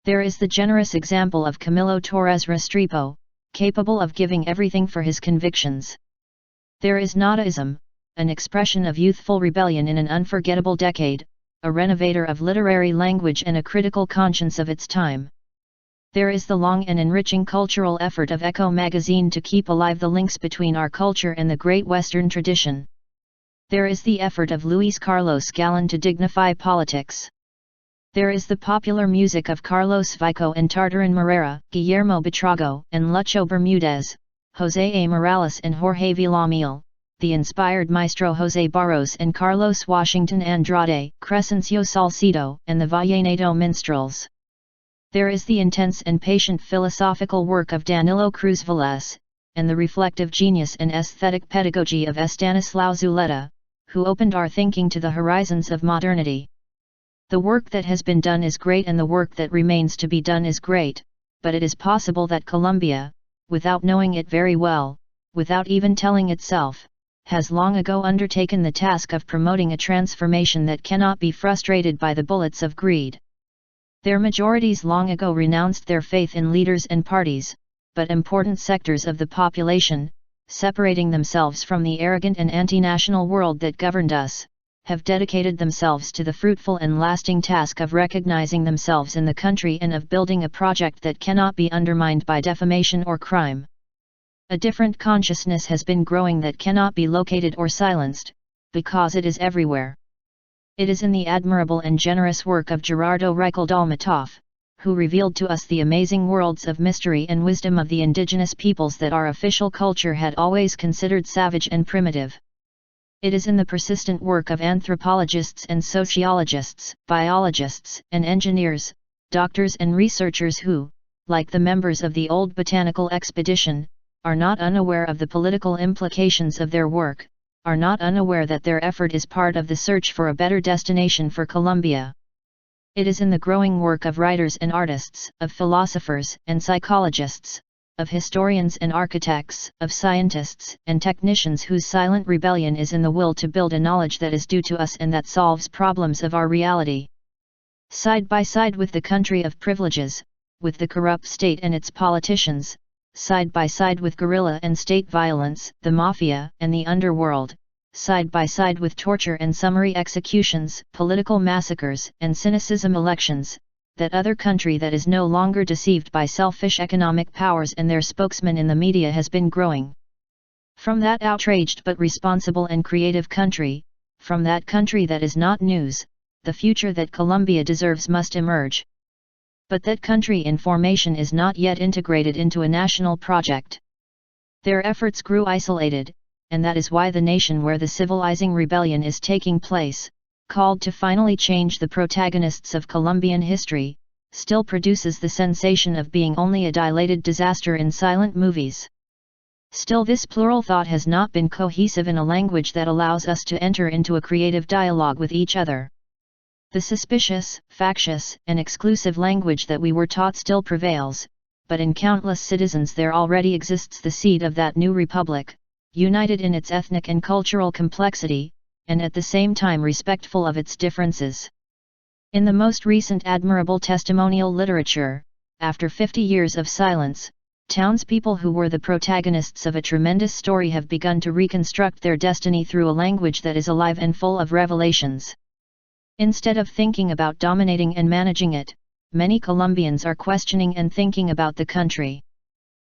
There is the generous example of Camilo Torres Restrepo, capable of giving everything for his convictions. There is Nadaism, an expression of youthful rebellion in an unforgettable decade, a renovator of literary language and a critical conscience of its time. There is the long and enriching cultural effort of Echo magazine to keep alive the links between our culture and the great Western tradition. There is the effort of Luis Carlos Galán to dignify politics. There is the popular music of Carlos Vico and Tartarin Morera, Guillermo Buitrago and Lucho Bermudez, José A. Morales and Jorge Villamil, the inspired Maestro José Barros and Carlos Washington Andrade, Crescencio Salcido and the Vallenato minstrels. There is the intense and patient philosophical work of Danilo Cruz Velez, and the reflective genius and aesthetic pedagogy of Estanislao Zuleta, who opened our thinking to the horizons of modernity. The work that has been done is great and the work that remains to be done is great, but it is possible that Colombia, without knowing it very well, without even telling itself, has long ago undertaken the task of promoting a transformation that cannot be frustrated by the bullets of greed. Their majorities long ago renounced their faith in leaders and parties, but important sectors of the population, separating themselves from the arrogant and anti-national world that governed us, have dedicated themselves to the fruitful and lasting task of recognizing themselves in the country and of building a project that cannot be undermined by defamation or crime. A different consciousness has been growing that cannot be located or silenced, because it is everywhere. It is in the admirable and generous work of Gerardo Reichel Dalmatov, who revealed to us the amazing worlds of mystery and wisdom of the indigenous peoples that our official culture had always considered savage and primitive. It is in the persistent work of anthropologists and sociologists, biologists and engineers, doctors and researchers who, like the members of the old botanical expedition, are not unaware of the political implications of their work, are not unaware that their effort is part of the search for a better destination for Colombia. It is in the growing work of writers and artists, of philosophers and psychologists, of historians and architects, of scientists and technicians whose silent rebellion is in the will to build a knowledge that is due to us and that solves problems of our reality. Side by side with the country of privileges, with the corrupt state and its politicians, side by side with guerrilla and state violence, the mafia and the underworld, side by side with torture and summary executions, political massacres and cynicism elections, that other country that is no longer deceived by selfish economic powers and their spokesmen in the media has been growing. From that outraged but responsible and creative country, from that country that is not news, the future that Colombia deserves must emerge. But that country in formation is not yet integrated into a national project. Their efforts grew isolated, and that is why the nation where the civilizing rebellion is taking place, called to finally change the protagonists of Colombian history, still produces the sensation of being only a dilated disaster in silent movies. Still, this plural thought has not been cohesive in a language that allows us to enter into a creative dialogue with each other. The suspicious, factious, and exclusive language that we were taught still prevails, but in countless citizens there already exists the seed of that new republic, united in its ethnic and cultural complexity, and at the same time respectful of its differences. In the most recent admirable testimonial literature, after 50 years of silence, townspeople who were the protagonists of a tremendous story have begun to reconstruct their destiny through a language that is alive and full of revelations. Instead of thinking about dominating and managing it, many Colombians are questioning and thinking about the country.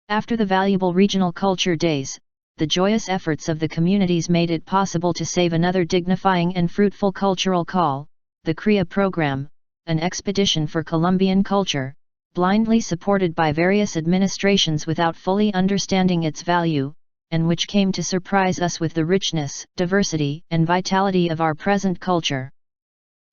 After the valuable regional culture days, the joyous efforts of the communities made it possible to save another dignifying and fruitful cultural call, the CREA program, an expedition for Colombian culture, blindly supported by various administrations without fully understanding its value, and which came to surprise us with the richness, diversity, and vitality of our present culture.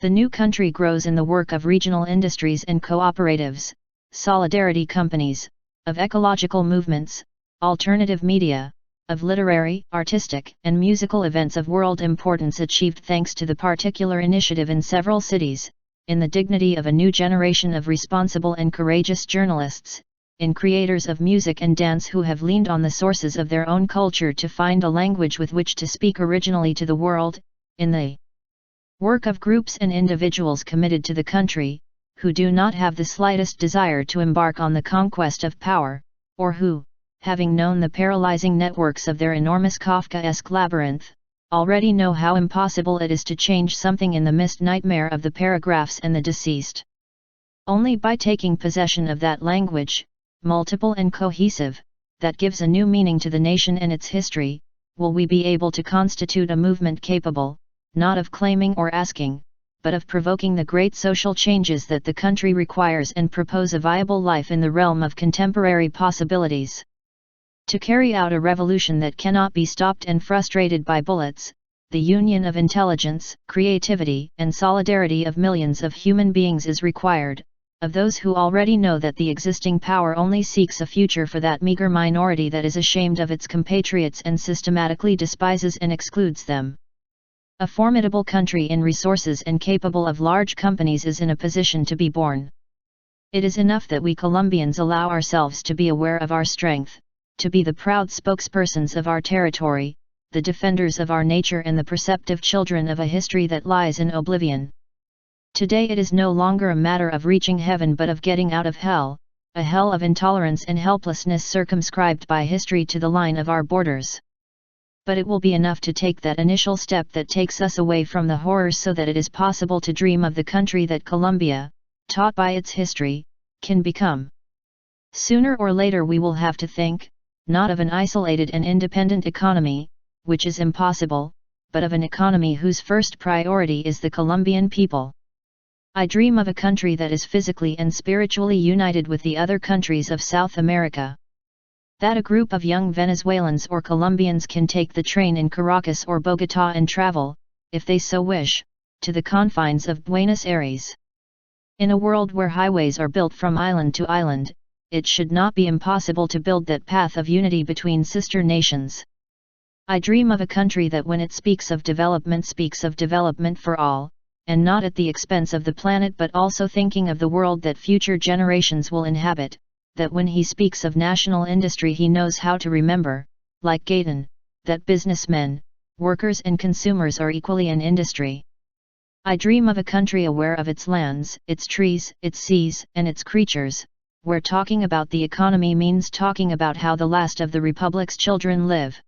The new country grows in the work of regional industries and cooperatives, solidarity companies, of ecological movements, alternative media, of literary, artistic, and musical events of world importance achieved thanks to the particular initiative in several cities, in the dignity of a new generation of responsible and courageous journalists, in creators of music and dance who have leaned on the sources of their own culture to find a language with which to speak originally to the world, in the work of groups and individuals committed to the country, who do not have the slightest desire to embark on the conquest of power, or who, having known the paralyzing networks of their enormous Kafkaesque labyrinth, already know how impossible it is to change something in the mist nightmare of the paragraphs and the deceased. Only by taking possession of that language, multiple and cohesive, that gives a new meaning to the nation and its history, will we be able to constitute a movement capable, not of claiming or asking, but of provoking the great social changes that the country requires and propose a viable life in the realm of contemporary possibilities. To carry out a revolution that cannot be stopped and frustrated by bullets, the union of intelligence, creativity, and solidarity of millions of human beings is required, of those who already know that the existing power only seeks a future for that meager minority that is ashamed of its compatriots and systematically despises and excludes them. A formidable country in resources and capable of large companies is in a position to be born. It is enough that we Colombians allow ourselves to be aware of our strength, to be the proud spokespersons of our territory, the defenders of our nature and the perceptive children of a history that lies in oblivion. Today it is no longer a matter of reaching heaven but of getting out of hell, a hell of intolerance and helplessness circumscribed by history to the line of our borders. But it will be enough to take that initial step that takes us away from the horrors so that it is possible to dream of the country that Colombia, taught by its history, can become. Sooner or later we will have to think, not of an isolated and independent economy, which is impossible, but of an economy whose first priority is the Colombian people. I dream of a country that is physically and spiritually united with the other countries of South America. That a group of young Venezuelans or Colombians can take the train in Caracas or Bogotá and travel, if they so wish, to the confines of Buenos Aires. In a world where highways are built from island to island, it should not be impossible to build that path of unity between sister nations. I dream of a country that when it speaks of development for all, and not at the expense of the planet but also thinking of the world that future generations will inhabit, that when he speaks of national industry he knows how to remember, like Gaydon, that businessmen, workers and consumers are equally an industry. I dream of a country aware of its lands, its trees, its seas, and its creatures, where talking about the economy means talking about how the last of the Republic's children live.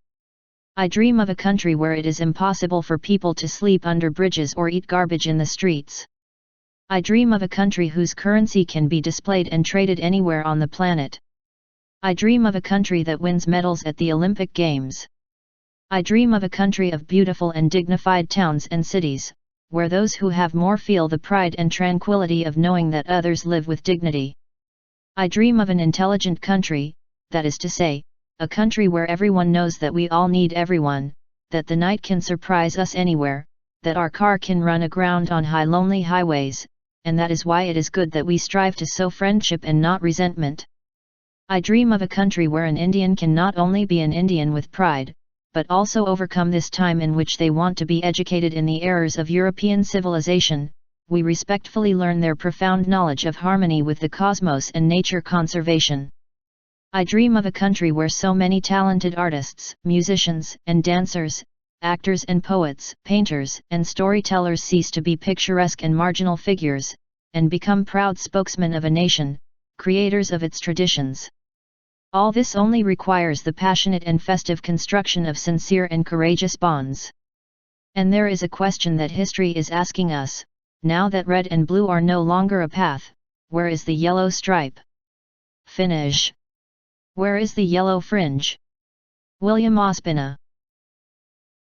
I dream of a country where it is impossible for people to sleep under bridges or eat garbage in the streets. I dream of a country whose currency can be displayed and traded anywhere on the planet. I dream of a country that wins medals at the Olympic Games. I dream of a country of beautiful and dignified towns and cities, where those who have more feel the pride and tranquility of knowing that others live with dignity. I dream of an intelligent country, that is to say, a country where everyone knows that we all need everyone, that the night can surprise us anywhere, that our car can run aground on high lonely highways, and that is why it is good that we strive to sow friendship and not resentment. I dream of a country where an Indian can not only be an Indian with pride, but also overcome this time in which they want to be educated in the errors of European civilization. We respectfully learn their profound knowledge of harmony with the cosmos and nature conservation. I dream of a country where so many talented artists, musicians and dancers, actors and poets, painters and storytellers cease to be picturesque and marginal figures, and become proud spokesmen of a nation, creators of its traditions. All this only requires the passionate and festive construction of sincere and courageous bonds. And there is a question that history is asking us, now that red and blue are no longer a path, where is the yellow stripe? Finish. Where is the yellow fringe? William Ospina.